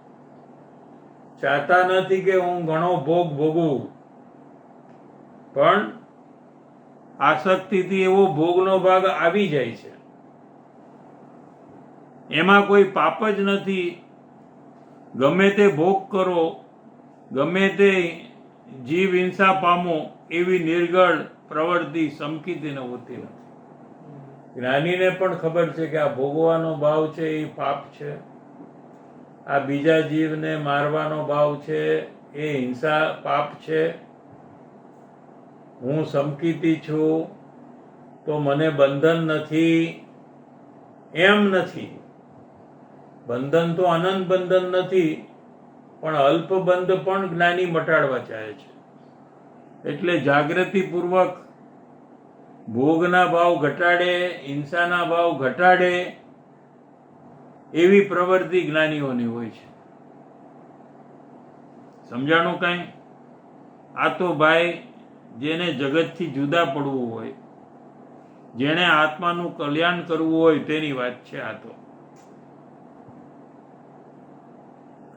ચાહતા નથી કે હું ઘણો ભોગ ભોગવું, પણ આસક્તિથી એવો ભોગનો ભાગ આવી જાય છે. એમાં કોઈ પાપ જ નથી. ગમે તે ભોગ કરો, ગમે તે જીવ હિંસા પામો, એવી નિર્ગળ પ્રવૃત્તિ સમકીતીને હોતી નથી. જ્ઞાનીને પણ ખબર છે કે આ ભોગવાનો ભાવ છે એ પાપ છે, આ બીજા જીવને મારવાનો ભાવ છે એ હિંસા પાપ છે. હું સમકીતી છું તો મને બંધન નથી, એમ નથી. બંધન તો અનંત બંધન નથી, પણ અલ્પ બંધ પણ જ્ઞાની મટાડવા ચાહે છે. એટલે જાગૃતિપૂર્વક ભોગના ભાવ ઘટાડે, હિંસાના ભાવ ઘટાડે એવી પ્રવૃત્તિ જ્ઞાનીઓની હોય છે. સમજાણું કાંઈ? આ તો ભાઈ જેને જગતથી જુદા પડવું હોય, જેણે આત્માનું કલ્યાણ કરવું હોય તેની વાત છે. આ તો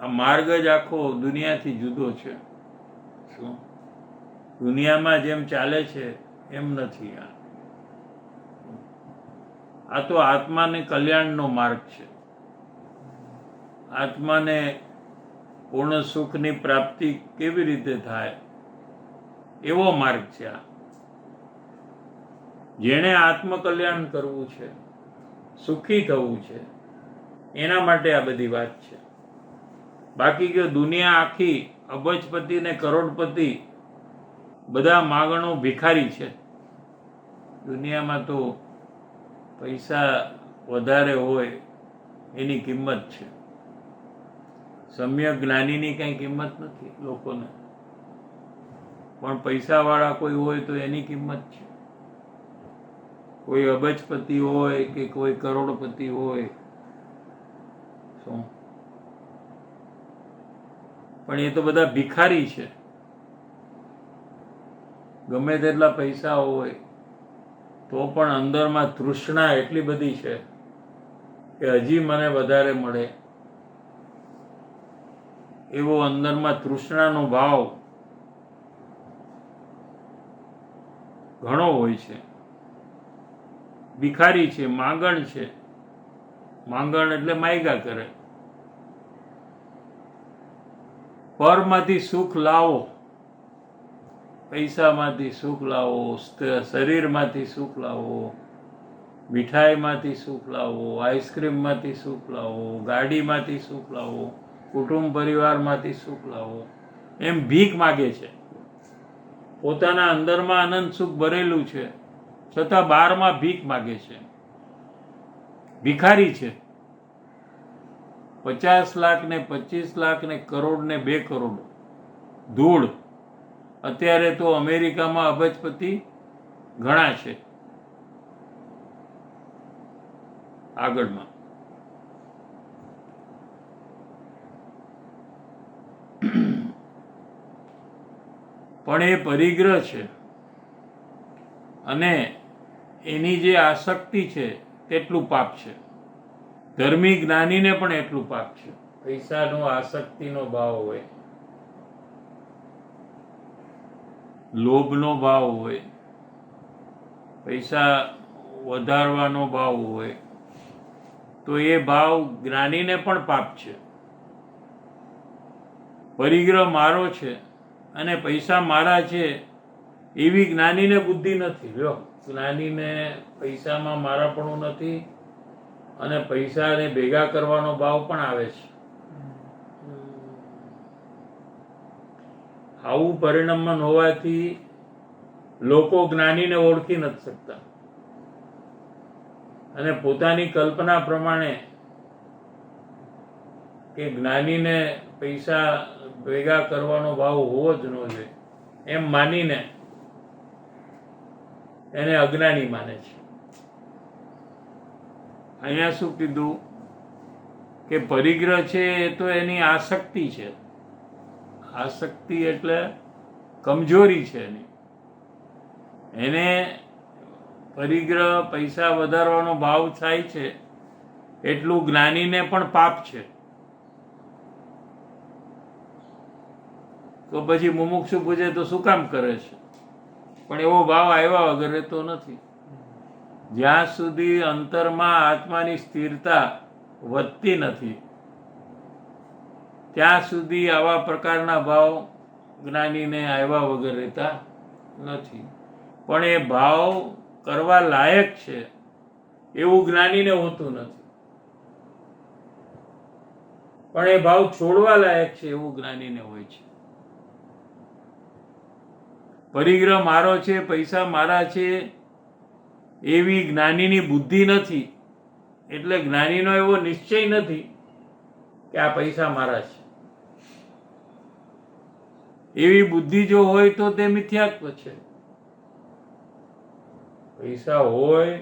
આ માર્ગ જ આખો દુનિયાથી જુદો છે. શું દુનિયામાં જેમ ચાલે છે એમ નથી. આ તો આત્માને કલ્યાણનો માર્ગ છે. આત્માને પૂર્ણ સુખની પ્રાપ્તિ કેવી રીતે થાય એવો માર્ગ છે આ. જેણે આત્મકલ્યાણ કરવું છે, સુખી થવું છે, એના માટે આ બધી વાત છે. બાકી કે દુનિયા આખી અબજપતિ ને કરોડપતિ બધા માગણો ભિખારી છે. દુનિયામાં તો પૈસા વધારે હોય એની કિંમત છે. સમ્યક જ્ઞાનીની કઈ કિંમત નથી લોકોને, પણ પૈસાવાળા કોઈ હોય તો એની કિંમત છે. કોઈ અબજપતિ હોય કે કોઈ કરોડપતિ હોય, શું પણ એ તો બધા ભિખારી છે. ગમે તેટલા પૈસા હોય તો પણ અંદરમાં તૃષ્ણા એટલી બધી છે કે હજી મને વધારે મળે, એવો અંદરમાં તૃષ્ણાનો ભાવ ઘણો હોય છે. ભિખારી છે, માંગણ છે. માંગણ એટલે માયગા કરે. પરમાંથી સુખ લાવો, પૈસામાંથી સુખ લાવો, શરીરમાંથી સુખ લાવો, મીઠાઈમાંથી સુખ લાવો, આઈસ્ક્રીમમાંથી સુખ લાવો, ગાડીમાંથી સુખ લાવો, કુટુંબ પરિવારમાંથી સુખ લાવો, એમ ભીખ માગે છે. પોતાના અંદરમાં આનંદ સુખ ભરેલું છે, છતાં બહારમાં ભીખ માગે છે. ભિખારી છે. 50 લાખ ને 25 લાખ ને કરોડ ને 2 કરોડ ધૂળ. અત્યારે તો અમેરિકામાં અબજપતિ ઘણા છે આગળમાં. પણ એ પરિગ્રહ છે અને એની જે આસક્તિ છે તેટલું પાપ છે. ધર્મી જ્ઞાનીને પણ એટલું પાપ છે. પૈસાનો આસક્તિનો ભાવ હોય, લોભનો ભાવ હોય, પૈસા વધારવાનો ભાવ હોય, તો એ ભાવ જ્ઞાનીને પણ પાપ છે. પરિગ્રહ મારો છે અને પૈસા મારા છે એવી જ્ઞાનીને બુદ્ધિ નથી. લ્યો, જ્ઞાનીને પૈસામાં મારાપણું નથી અને પૈસાને ભેગા કરવાનો ભાવ પણ આવે છે. આવું પરિણમન હોવાથી લોકો જ્ઞાનીને ઓળખી નથી શકતા અને પોતાની કલ્પના પ્રમાણે કે જ્ઞાનીને પૈસા ભેગા કરવાનો ભાવ હોવો જ ન જોઈએ એમ માનીને એને અજ્ઞાની માને છે. અહીંયા શું કીધું કે પરિગ્રહ છે એ તો એની આસક્તિ છે. આસક્તિ એટલે કમજોરી છે એની. એને પરિગ્રહ પૈસા વધારવાનો ભાવ થાય છે એટલું જ્ઞાનીને પણ પાપ છે. તો પછી મુમુક્ષુ પૂછે તો શું કામ કરે છે? પણ એવો ભાવ આવ્યા વગર રહેતો નથી. જ્યાં સુધી અંતરમાં આત્માની સ્થિરતા વધતી નથી ત્યાં સુધી આવા પ્રકારના ભાવ જ્ઞાનીને આવ્યા વગર રહેતા નથી. પણ એ ભાવ કરવા લાયક છે એવું જ્ઞાનીને હોતું નથી. પણ એ ભાવ છોડવા લાયક છે એવું જ્ઞાનીને હોય છે. પરિગ્રહ મારો છે, પૈસા મારા છે એવી જ્ઞાનીની બુદ્ધિ નથી. એટલે જ્ઞાનીનો એવો નિશ્ચય નથી કે આ પૈસા મારા છે. એવી બુદ્ધિ જો હોય તો તે મિથ્યાત્વ છે. પૈસા હોય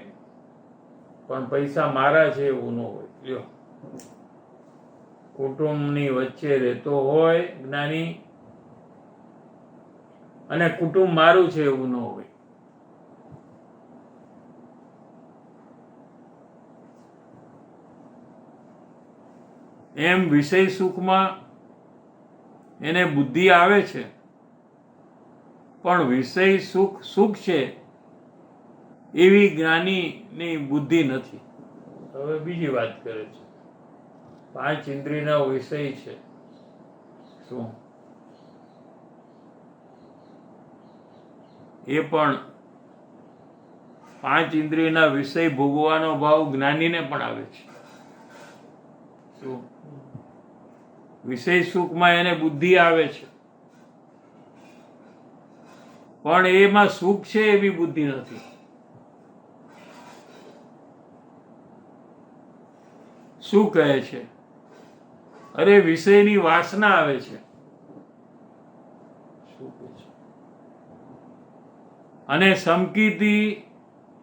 પણ પૈસા મારા છે એવું ન હોય. લ્યો, કુટુંબની વચ્ચે રહેતો હોય જ્ઞાની અને કુટુંબ મારું છે એવું ન હોય. એમ વિષય સુખમાં એને બુદ્ધિ આવે છે પણ વિષય સુખ સુખ છે એવી જ્ઞાનીની બુદ્ધિ નથી. હવે બીજી વાત કરે છે. 5 ઇન્દ્રિયનો વિષય છે. શું એ પણ 5 ઇન્દ્રિયના વિષય ભોગવાનો ભાવ જ્ઞાનીને પણ આવે છે. શું વિષય સુખમાં એને બુદ્ધિ આવે છે પણ એમાં સુખ છે એવી બુદ્ધિ નથી. શું કહે છે? અરે વિષયની વાસના આવે છે. શું કહે છે? અને સમકીતી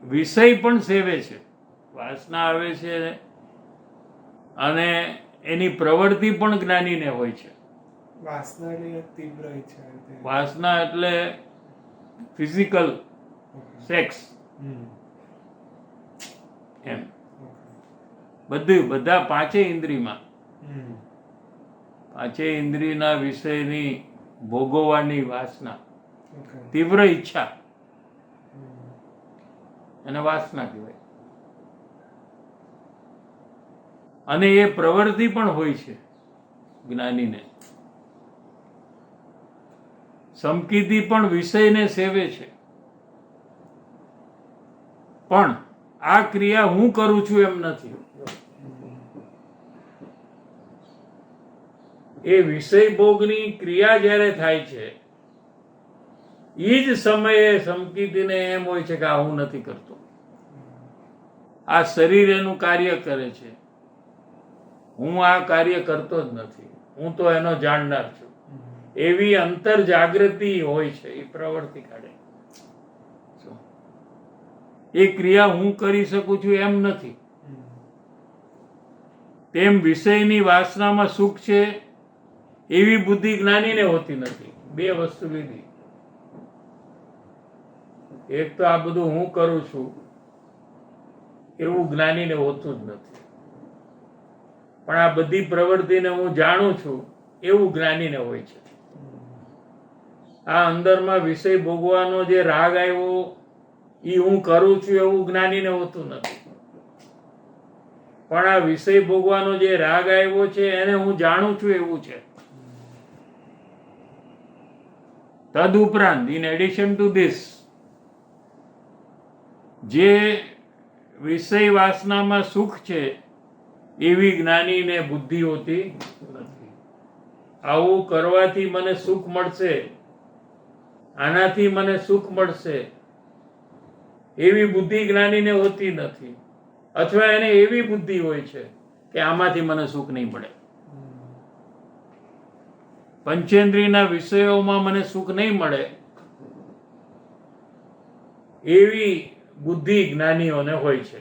વિષય પણ સેવે છે. વાસના આવે છે અને એની પ્રવૃત્તિ પણ જ્ઞાનીને હોય છે. વાસના એટલે તીવ્ર ઈચ્છા. વાસના એટલે ફિઝિકલ સેક્સ એમ. બધા 5 ઇન્દ્રિયમાં 5 ઇન્દ્રિયના વિષયની ભોગવવાની વાસના, તીવ્ર ઈચ્છા એને વાસના કહેવાય. અને એ પ્રવૃત્તિ પણ હોય છે જ્ઞાનીને. સમકીતી પણ વિષયને સેવે છે પણ આ ક્રિયા હું કરું છું એમ નથી. એ વિષય ભોગની ક્રિયા જ્યારે થાય છે એ જ સમયે સમકીતીને એમ હોય છે કે આ હું નથી કરતો. આ શરીર એનું કાર્ય કરે છે, હું આ કાર્ય કરતો જ નથી, હું તો એનો જાણનાર છું. એવી અંતર જાગૃતિ હોય છે. એ પ્રવૃત્તિ કાઢે. એ ક્રિયા હું કરી શકું છું એમ નથી. તેમ વિષયની વાસનામાં સુખ છે એવી બુદ્ધિ જ્ઞાનીને હોતી નથી. 2 વસ્તુ લીધી. એક તો આ બધું હું કરું છું એવું જ્ઞાનીને હોતું જ નથી. પણ આ બધી પ્રવૃત્તિને હું જાણું છું એવું જ્ઞાનીને હોય છે. આ અંદરમાં વિષય ભોગવાનો જે રાગ આવ્યો એ હું કરું છું એવું જ્ઞાનીને હોતું નથી. પણ આ વિષય ભોગવાનો જે રાગ આવ્યો છે એને હું જાણું છું એવું છે. તદુપરાંત ઇન એડિશન ટુ ધીસ જે વિષય વાસનામાં સુખ છે એવી જ્ઞાનીને બુદ્ધિ હોતી નથી. આવું કરવાથી મને સુખ મળશે, આનાથી મને સુખ મળશે એવી બુદ્ધિ જ્ઞાનીને હોતી નથી. અથવા એને એવી બુદ્ધિ હોય છે કે આમાંથી મને સુખ નહીં મળે, પંચેન્દ્રિયના વિષયોમાં મને સુખ નહીં મળે એવી બુદ્ધિ જ્ઞાનીઓને હોય છે.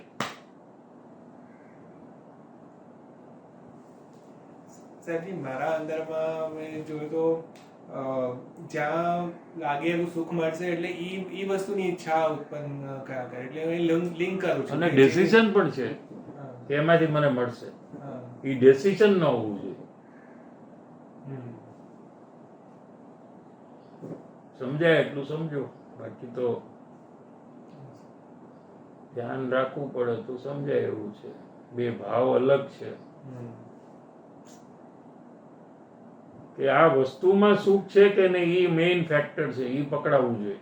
સાહેબજી મારા અંદરમાં મેં જોયું તો જ્યાં લાગે એવું સુખ મળશે એટલે ઈ વસ્તુની ઈચ્છા ઉત્પન્ન કર્યા કરે, એટલે હું લિંક કરું છું. અને ડિસિઝન પણ છે કે એમાંથી મને મળશે. એ ડિસિઝન ન હોવું જોઈએ. સમજાય એટલું સમજો, બાકી તો ધ્યાન રાખવું પડે તો સમજાય એવું છે. બે ભાવ અલગ છે કે આ વસ્તુમાં સુખ છે કે નહીં એ મેઇન ફેક્ટર છે, એ પકડાવવું જોઈએ.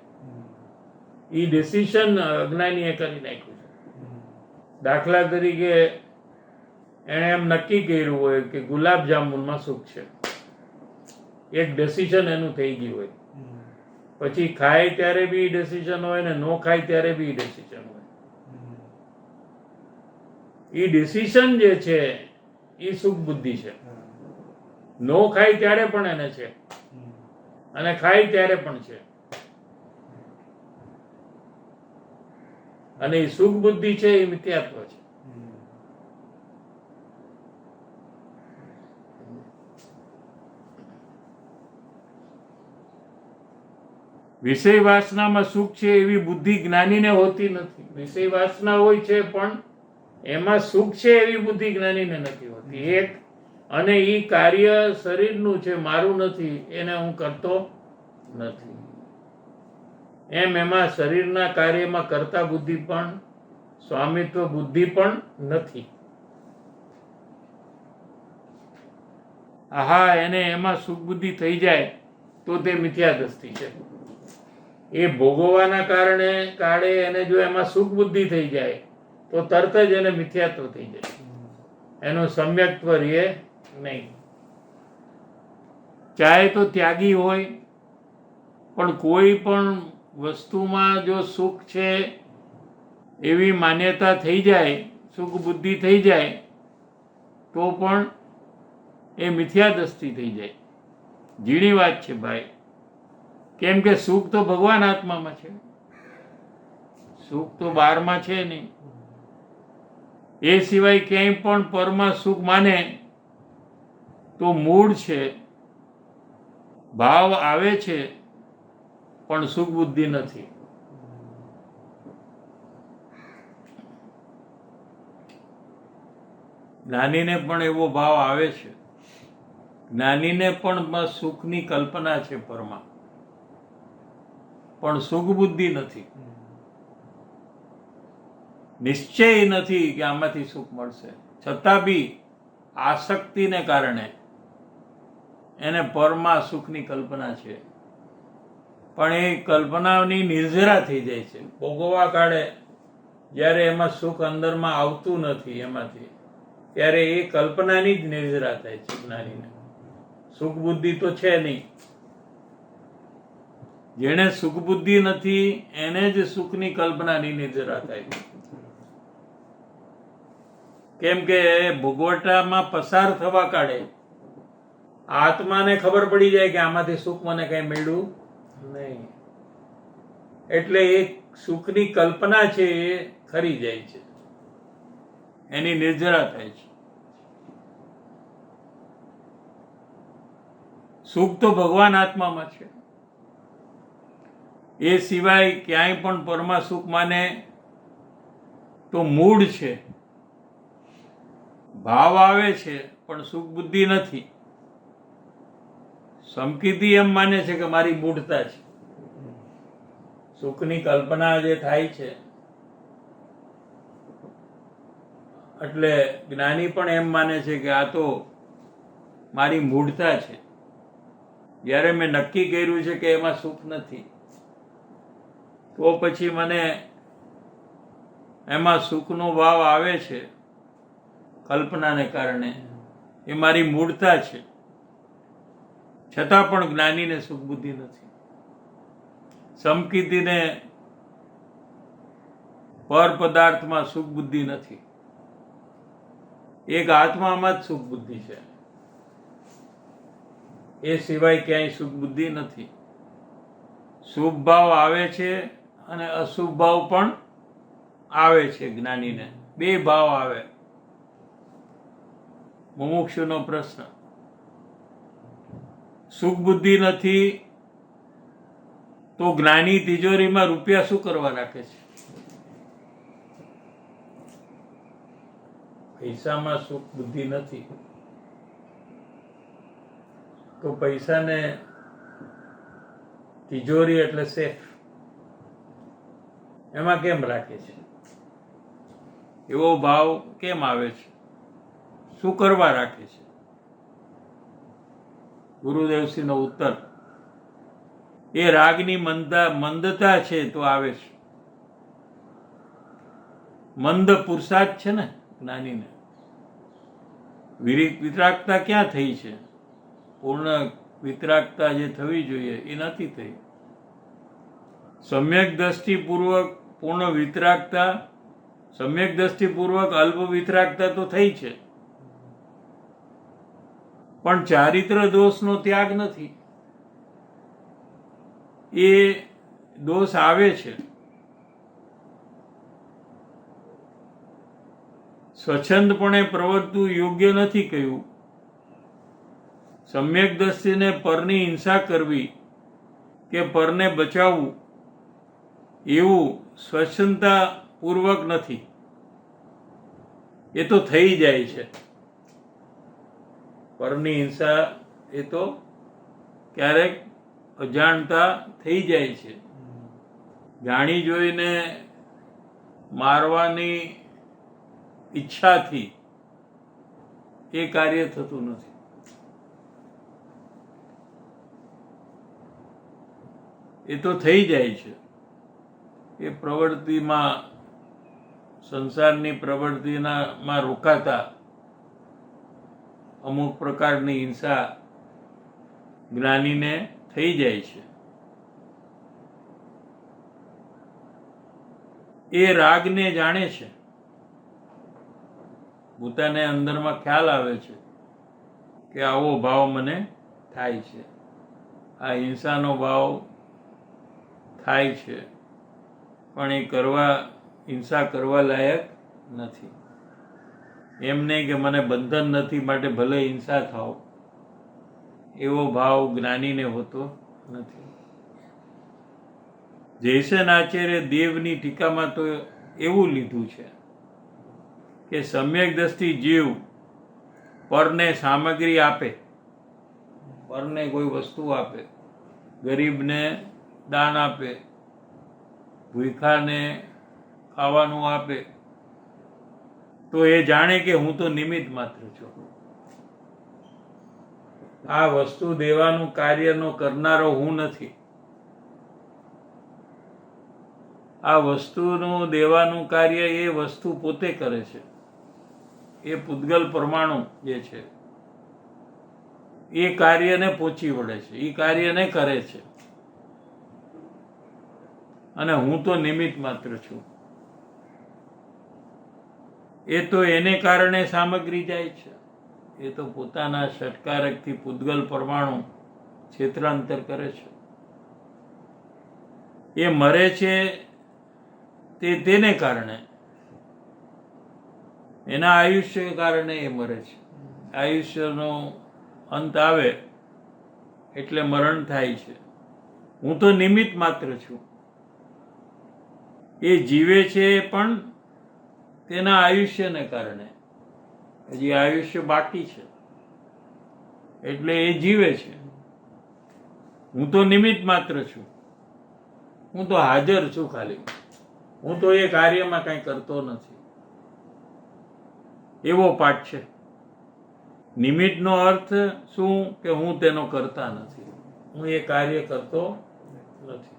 એ ડિસિઝન અજ્ઞાનીએ કરી નાખ્યું છે. દાખલા તરીકે એણે એમ નક્કી કર્યું હોય કે ગુલાબ જાંબુનમાં સુખ છે, એક ડિસિઝન એનું થઈ ગયું હોય. પછી ખાય ત્યારે બી ડિસિઝન હોય ને નો ખાય ત્યારે બી ડિસિઝન હોય. એ ડિસિઝન જે છે એ સુખ બુદ્ધિ છે. નો ખાય ત્યારે પણ એને છે અને ખાય ત્યારે પણ છે. અને એ સુખ બુદ્ધિ છે એ મિથ્યાત્વ છે. વિષય વાસનામાં સુખ છે એવી બુદ્ધિ જ્ઞાનીને હોતી નથી. વિષય વાસના હોય છે પણ એમાં સુખ છે એવી બુદ્ધિ જ્ઞાનીને નથી હોતી. એક અને એ કાર્ય શરીરનું છે, મારું નથી, એને હું કરતો નથી. એમ એમાં શરીરના કાર્યમાં કરતા બુદ્ધિ પણ સ્વામિત્વ બુદ્ધિ પણ નથી. આહા એને એમાં સુખ બુદ્ધિ થઈ જાય તો તે મિથ્યા દ્રષ્ટિ છે. એ ભોગવવાના કાળે એને જો એમાં સુખ બુદ્ધિ થઈ જાય તો તરત જ એને મિથ્યાત્વ થઈ જાય, એનું સમ્યક્ત્વ રહે નહીં. ચાહે તો ત્યાગી હોય પણ કોઈ પણ વસ્તુમાં જો સુખ છે એવી માન્યતા થઈ જાય, સુખ બુદ્ધિ થઈ જાય તો પણ એ મિથ્યા દ્રષ્ટિ થઈ જાય. ઝીણી વાત છે ભાઈ, કેમ કે સુખ તો ભગવાન આત્મામાં છે, સુખ તો બહારમાં છે નહીં. એ સિવાય ક્યાંય પણ પરમાં સુખ માને તો મૂળ છે, ભાવ આવે છે પણ સુખ બુદ્ધિ નથી. જ્ઞાનીને પણ એવો ભાવ આવે છે, જ્ઞાનીને પણ સુખની કલ્પના છે પરમાં, પણ સુખ બુદ્ધિ નથી. નિશ્ચય નથી કે આમાંથી સુખ મળશે, છતાં બી આસક્તિને કારણે એને પરમાં સુખની કલ્પના છે. પણ એ કલ્પનાની નિર્જરા થઈ જાય છે. ભોગવવા કાળે જ્યારે એમાં સુખ અંદરમાં આવતું નથી એમાંથી, ત્યારે એ કલ્પનાની જ નિર્જરા થાય છે જ્ઞાનીને. સુખ બુદ્ધિ તો છે નહીં. જેને સુખ બુદ્ધિ નથી એને જ સુખની કલ્પનાની નિર્જરા થાય. કેમ કે ભોગવટામાં પસાર થવા કાળે આત્માને ખબર પડી જાય કે આમાંથી સુખ મને કઈ મળ્યું નહીં, એટલે એ સુખની કલ્પના છે એ ખરી જાય છે, એની નિર્જરા થાય છે. સુખ તો ભગવાન આત્મામાં છે. એ સિવાય ક્યાંય પણ પરમાં સુખ માને તો મૂળ છે, ભાવ આવે છે પણ સુખ બુદ્ધિ નથી. સમકીતિ એમ માને છે કે મારી મૂળતા છે. સુખની કલ્પના જે થાય છે એટલે જ્ઞાની પણ એમ માને છે કે આ તો મારી મૂળતા છે. જ્યારે મેં નક્કી કર્યું છે કે એમાં સુખ નથી, તો પછી મને એમાં સુખનો ભાવ આવે છે કલ્પનાને કારણે. એ મારી મૂળતા છે. છતાં પણ જ્ઞાનીને સુખ બુદ્ધિ નથી. સમકીતીને પર પદાર્થમાં સુખ બુદ્ધિ નથી. એક આત્મામાં જ સુખ બુદ્ધિ છે. એ સિવાય ક્યાંય સુખ બુદ્ધિ નથી. શુભ ભાવ આવે છે અને અશુભ ભાવ પણ આવે છે જ્ઞાનીને. બે ભાવ આવે. મુમુક્ષુનો પ્રશ્ન, સુખ બુદ્ધિ નથી તો જ્ઞાની તિજોરીમાં રૂપિયા શું કરવા રાખે છે? પૈસામાં સુખ બુદ્ધિ નથી તો પૈસાને તિજોરી એટલે સેફ એમાં કેમ રાખે છે? એવો ભાવ કેમ આવે છે? શું કરવા રાખે છે? ગુરુદેવશ્રીનો ઉત્તર, એ રાગની મંદતા છે તો આવે છે. મંદ પુરુષાર્થ છે ને જ્ઞાનીને. વિતરાગતા ક્યાં થઈ છે? પૂર્ણ વિતરાગતા જે થવી જોઈએ એ નથી થઈ. સમ્યક દ્રષ્ટિપૂર્વક પૂર્ણ વિતરાગતા, સમ્યક દ્રષ્ટિપૂર્વક અલ્પ વિતરાગતા તો થઈ છે, પણ ચારિત્ર દોષનો ત્યાગ નથી. એ દોષ આવે છે. સ્વચ્છંદપણે પ્રવર્તવું યોગ્ય નથી કહ્યું. સમ્યક દ્રષ્ટિને પરની હિંસા કરવી કે પરને બચાવવું એવું સ્વચ્છંદતા પૂર્વક નથી. એ તો થઈ જાય છે. પરની હિંસા એ તો ક્યારેક અજાણતા થઈ જાય છે. જાણી જોઈને મારવાની ઈચ્છાથી એ કાર્ય થતું નથી. એ તો થઈ જાય છે. એ પ્રવૃત્તિમાં, સંસારની પ્રવૃત્તિમાં રોકાતા અમુક પ્રકારની હિંસા જ્ઞાનીને થઈ જાય છે. એ રાગને જાણે છે. પોતાને અંદરમાં ખ્યાલ આવે છે કે આવો ભાવ મને થાય છે, આ હિંસાનો ભાવ થાય છે, પણ એ હિંસા કરવા લાયક નથી. એમ નહીં કે મને બંધન નથી માટે ભલે હિંસા થાવ, એવો ભાવ જ્ઞાનીને હોતો નથી. જયસન આચાર્ય દેવની ટીકામાં તો એવું લીધું છે કે સમ્યક દ્રષ્ટિ જીવ પરને સામગ્રી આપે, પરને કોઈ વસ્તુ આપે, ગરીબને દાન આપે, ભૂખાને ખાવાનું આપે, તો એ જાણે કે હું તો નિમિત્ત માત્ર છું. આ વસ્તુ દેવાનું કાર્યનો કરનારો હું નથી. આ વસ્તુનું દેવાનું કાર્ય એ વસ્તુ પોતે કરે છે. એ પૂતગલ પરમાણુ જે છે એ કાર્યને પહોંચી વળે છે, એ કાર્યને કરે છે, અને હું તો નિમિત્ત માત્ર છું. એ તો એને કારણે સામગ્રી જાય છે. એ તો પોતાના ષટકારકથી પૂતગલ પરમાણુ ક્ષેત્રાંતર કરે છે. એ મરે છે તેને કારણે, એના આયુષ્ય કારણે એ મરે છે. આયુષ્યનો અંત આવે એટલે મરણ થાય છે. હું તો નિમિત્ત માત્ર છું. એ જીવે છે પણ તેના આયુષ્યને કારણે. હજી આયુષ્ય બાકી છે એટલે એ જીવે છે. હું તો નિમિત્ત માત્ર છું. હું તો હાજર છું ખાલી. હું તો એ કાર્યમાં કંઈ કરતો નથી. એવો પાઠ છે. નિમિત્તનો અર્થ શું કે હું તેનો કરતા નથી, હું એ કાર્ય કરતો નથી.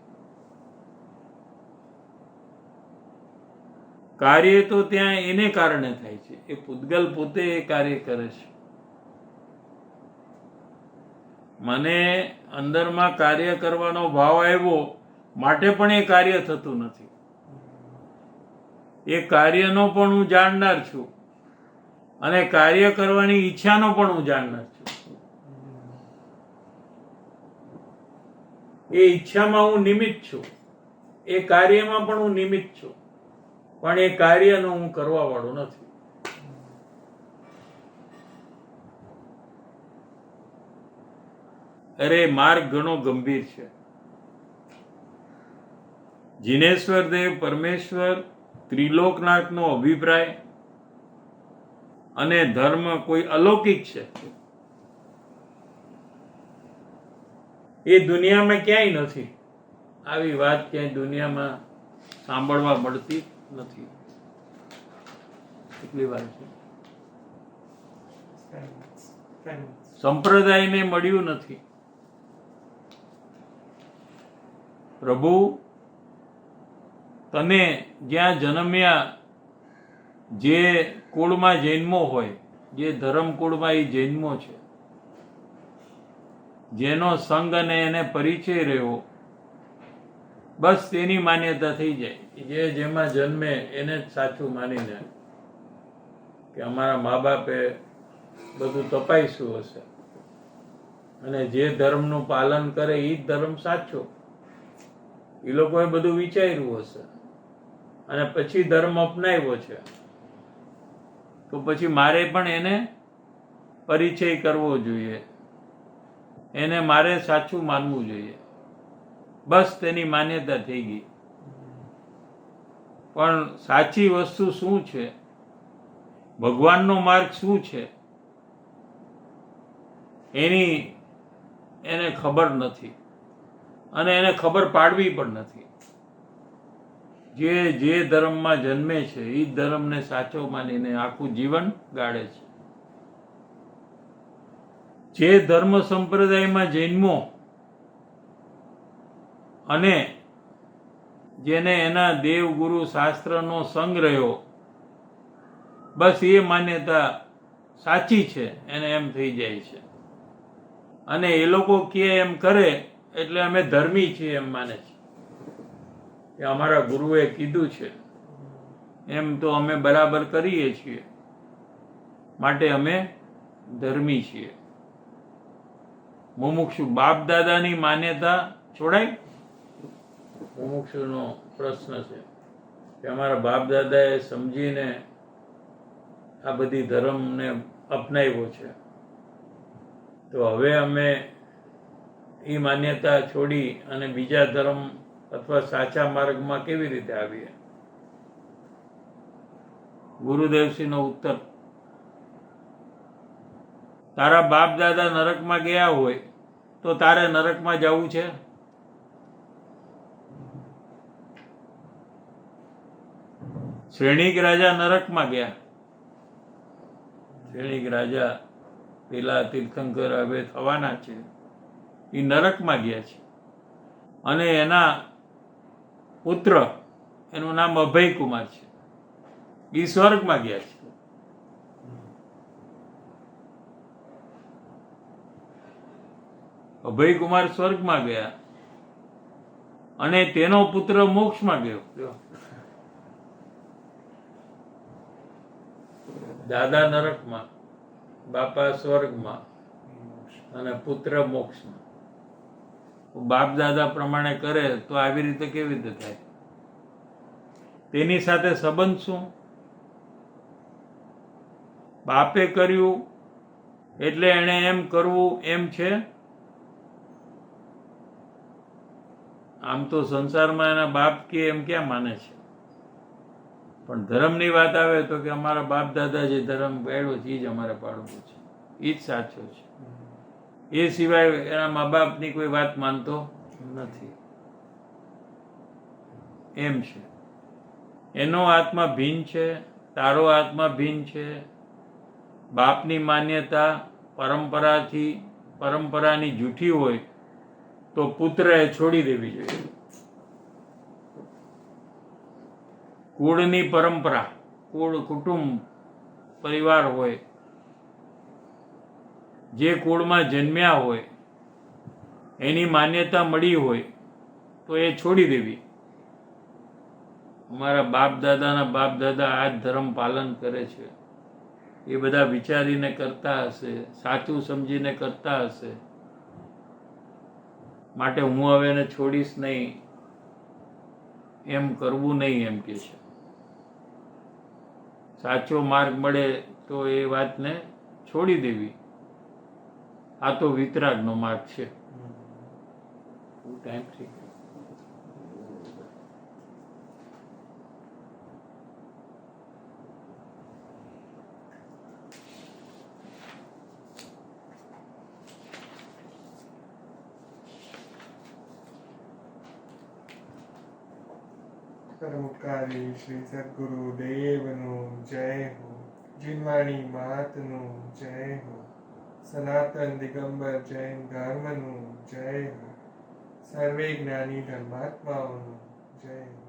કાર્ય તો ત્યાં એને કારણે થાય છે, એ પૂતગલ પોતે એ કાર્ય કરે છે. મને અંદરમાં કાર્ય કરવાનો ભાવ આવ્યો માટે પણ એ કાર્ય થતું નથી. એ કાર્યનો પણ હું જાણનાર છું અને કાર્ય કરવાની ઈચ્છાનો પણ હું જાણનાર છું. એ ઈચ્છામાં હું નિમિત્ત છું, એ કાર્યમાં પણ હું નિમિત્ત છું, પણ એ કાર્યનો હું કરવા વાળો નથી. અરે માર્ગ ઘણો ગંભીર છે. જીનેશ્વર દેવ પરમેશ્વર ત્રિલોકનાથનો અભિપ્રાય અને ધર્મ કોઈ અલૌકિક છે એ દુનિયામાં ક્યાંય નથી. આવી વાત ક્યાંય દુનિયામાં સાંભળવા મળતી નથી. એટલી વાત છે. સંપ્રદાયને મળ્યું નથી. પ્રભુ તને જ્યાં જન્મ્યા, જે કુળમાં જન્મો હોય, જે ધર્મ કુળમાં એ જન્મો છે, જેનો સંગ અને એને પરિચય રહ્યો, બસ તેની માન્યતા થઈ જાય. જે જેમાં જન્મે એને જ સાચું માનીને કે અમારા મા બાપે બધું તપાસ્યું હશે અને જે ધર્મનું પાલન કરે એ જ ધર્મ સાચો, એ લોકોએ બધું વિચાર્યું હશે અને પછી ધર્મ અપનાવ્યો છે, તો પછી મારે પણ એને પરિચય કરવો જોઈએ, એને મારે સાચું માનવું જોઈએ. બસ તેની માન્યતા થઈ ગઈ. પણ સાચી વસ્તુ શું છે, ભગવાનનો માર્ગ શું છે, એની એને ખબર નથી અને એને ખબર પાડવી પણ નથી. જે ધર્મમાં જન્મે છે એ જ ધર્મને સાચો માનીને આખું જીવન ગાળે છે. જે ધર્મ સંપ્રદાયમાં જન્મો અને જેને એના દેવ ગુરુ શાસ્ત્રનો સંગ રહ્યો, બસ એ માન્યતા સાચી છે એને એમ થઈ જાય છે. અને એ લોકો કે એમ કરે એટલે અમે ધર્મી છીએ એમ માને છે કે અમારા ગુરુએ કીધું છે એમ તો અમે બરાબર કરીએ છીએ, માટે અમે ધર્મી છીએ. મુમુક્ષુ બાપ દાદાની માન્યતા છોડાય? મુમુક્ષુનો પ્રશ્ન છે કે અમારા બાપ દાદાએ સમજીને આ બધી ધર્મને અપનાવ્યો છે, તો હવે અમે એ માન્યતા છોડી અને બીજા ધર્મ અથવા સાચા માર્ગમાં કેવી રીતે આવીએ? ગુરુદેવશ્રીનો ઉત્તર, તારા બાપ દાદા નરકમાં ગયા હોય તો તારે નરકમાં જવું છે? શ્રેણીક રાજા નરકમાં ગયા. શ્રેણીક રાજા પેલા તીર્થંકર હવે થવાના છે, એ નરકમાં ગયા છે અને એના પુત્ર, એનું નામ અભયકુમાર છે, એ સ્વર્ગમાં ગયા છે. અભયકુમાર સ્વર્ગમાં ગયા અને તેનો પુત્ર મોક્ષમાં ગયો. દાદા નરકમાં, બાપા સ્વર્ગમાં અને પુત્ર મોક્ષમાં. બાપ દાદા પ્રમાણે કરે તો આવી રીતે કેવી રીતે થાય? તેની સાથે સંબંધ શું? બાપે કર્યું એટલે એને એમ કરવું એમ છે? આમ તો સંસારમાં એના બાપ કે એમ ક્યાં માને છે, પણ ધર્મની વાત આવે તો કે અમારા બાપ દાદા જે ધર્મ પાડ્યો છે એ જ અમારે પાડવું છે, એ જ સાચો છે. એ સિવાય એના મા બાપની કોઈ વાત માનતો નથી. એમ છે. એનો આત્મા ભિન્ન છે, તારો આત્મા ભિન્ન છે, બાપની માન્યતા પરંપરાની જૂઠી હોય તો પુત્રએ છોડી દેવી જોઈએ. કુળની પરંપરા, કુટુંબ પરિવાર હોય, જે કુળમાં જન્મ્યા હોય, એની માન્યતા મળી હોય તો એ છોડી દેવી. અમારા બાપ દાદા આ જ ધર્મ પાલન કરે છે, એ બધા વિચારીને કરતા હશે, સાચું સમજીને કરતા હશે, માટે હું હવે એને છોડીશ નહીં, એમ કરવું નહીં, એમ કે છે. સાચો માર્ગ મળે તો એ વાતને છોડી દેવી. આ તો વિતરાગનો માર્ગ છે. ટાઈમ થઈ ગયો. પરમુપકારી શ્રી સદગુરુ દેવનું જય હો. જીનવાણી માતનું જય હો. સનાતન દિગંબર જૈન ધર્મનું જય હો. સર્વે જ્ઞાની ધર્માત્માઓનું જય હો.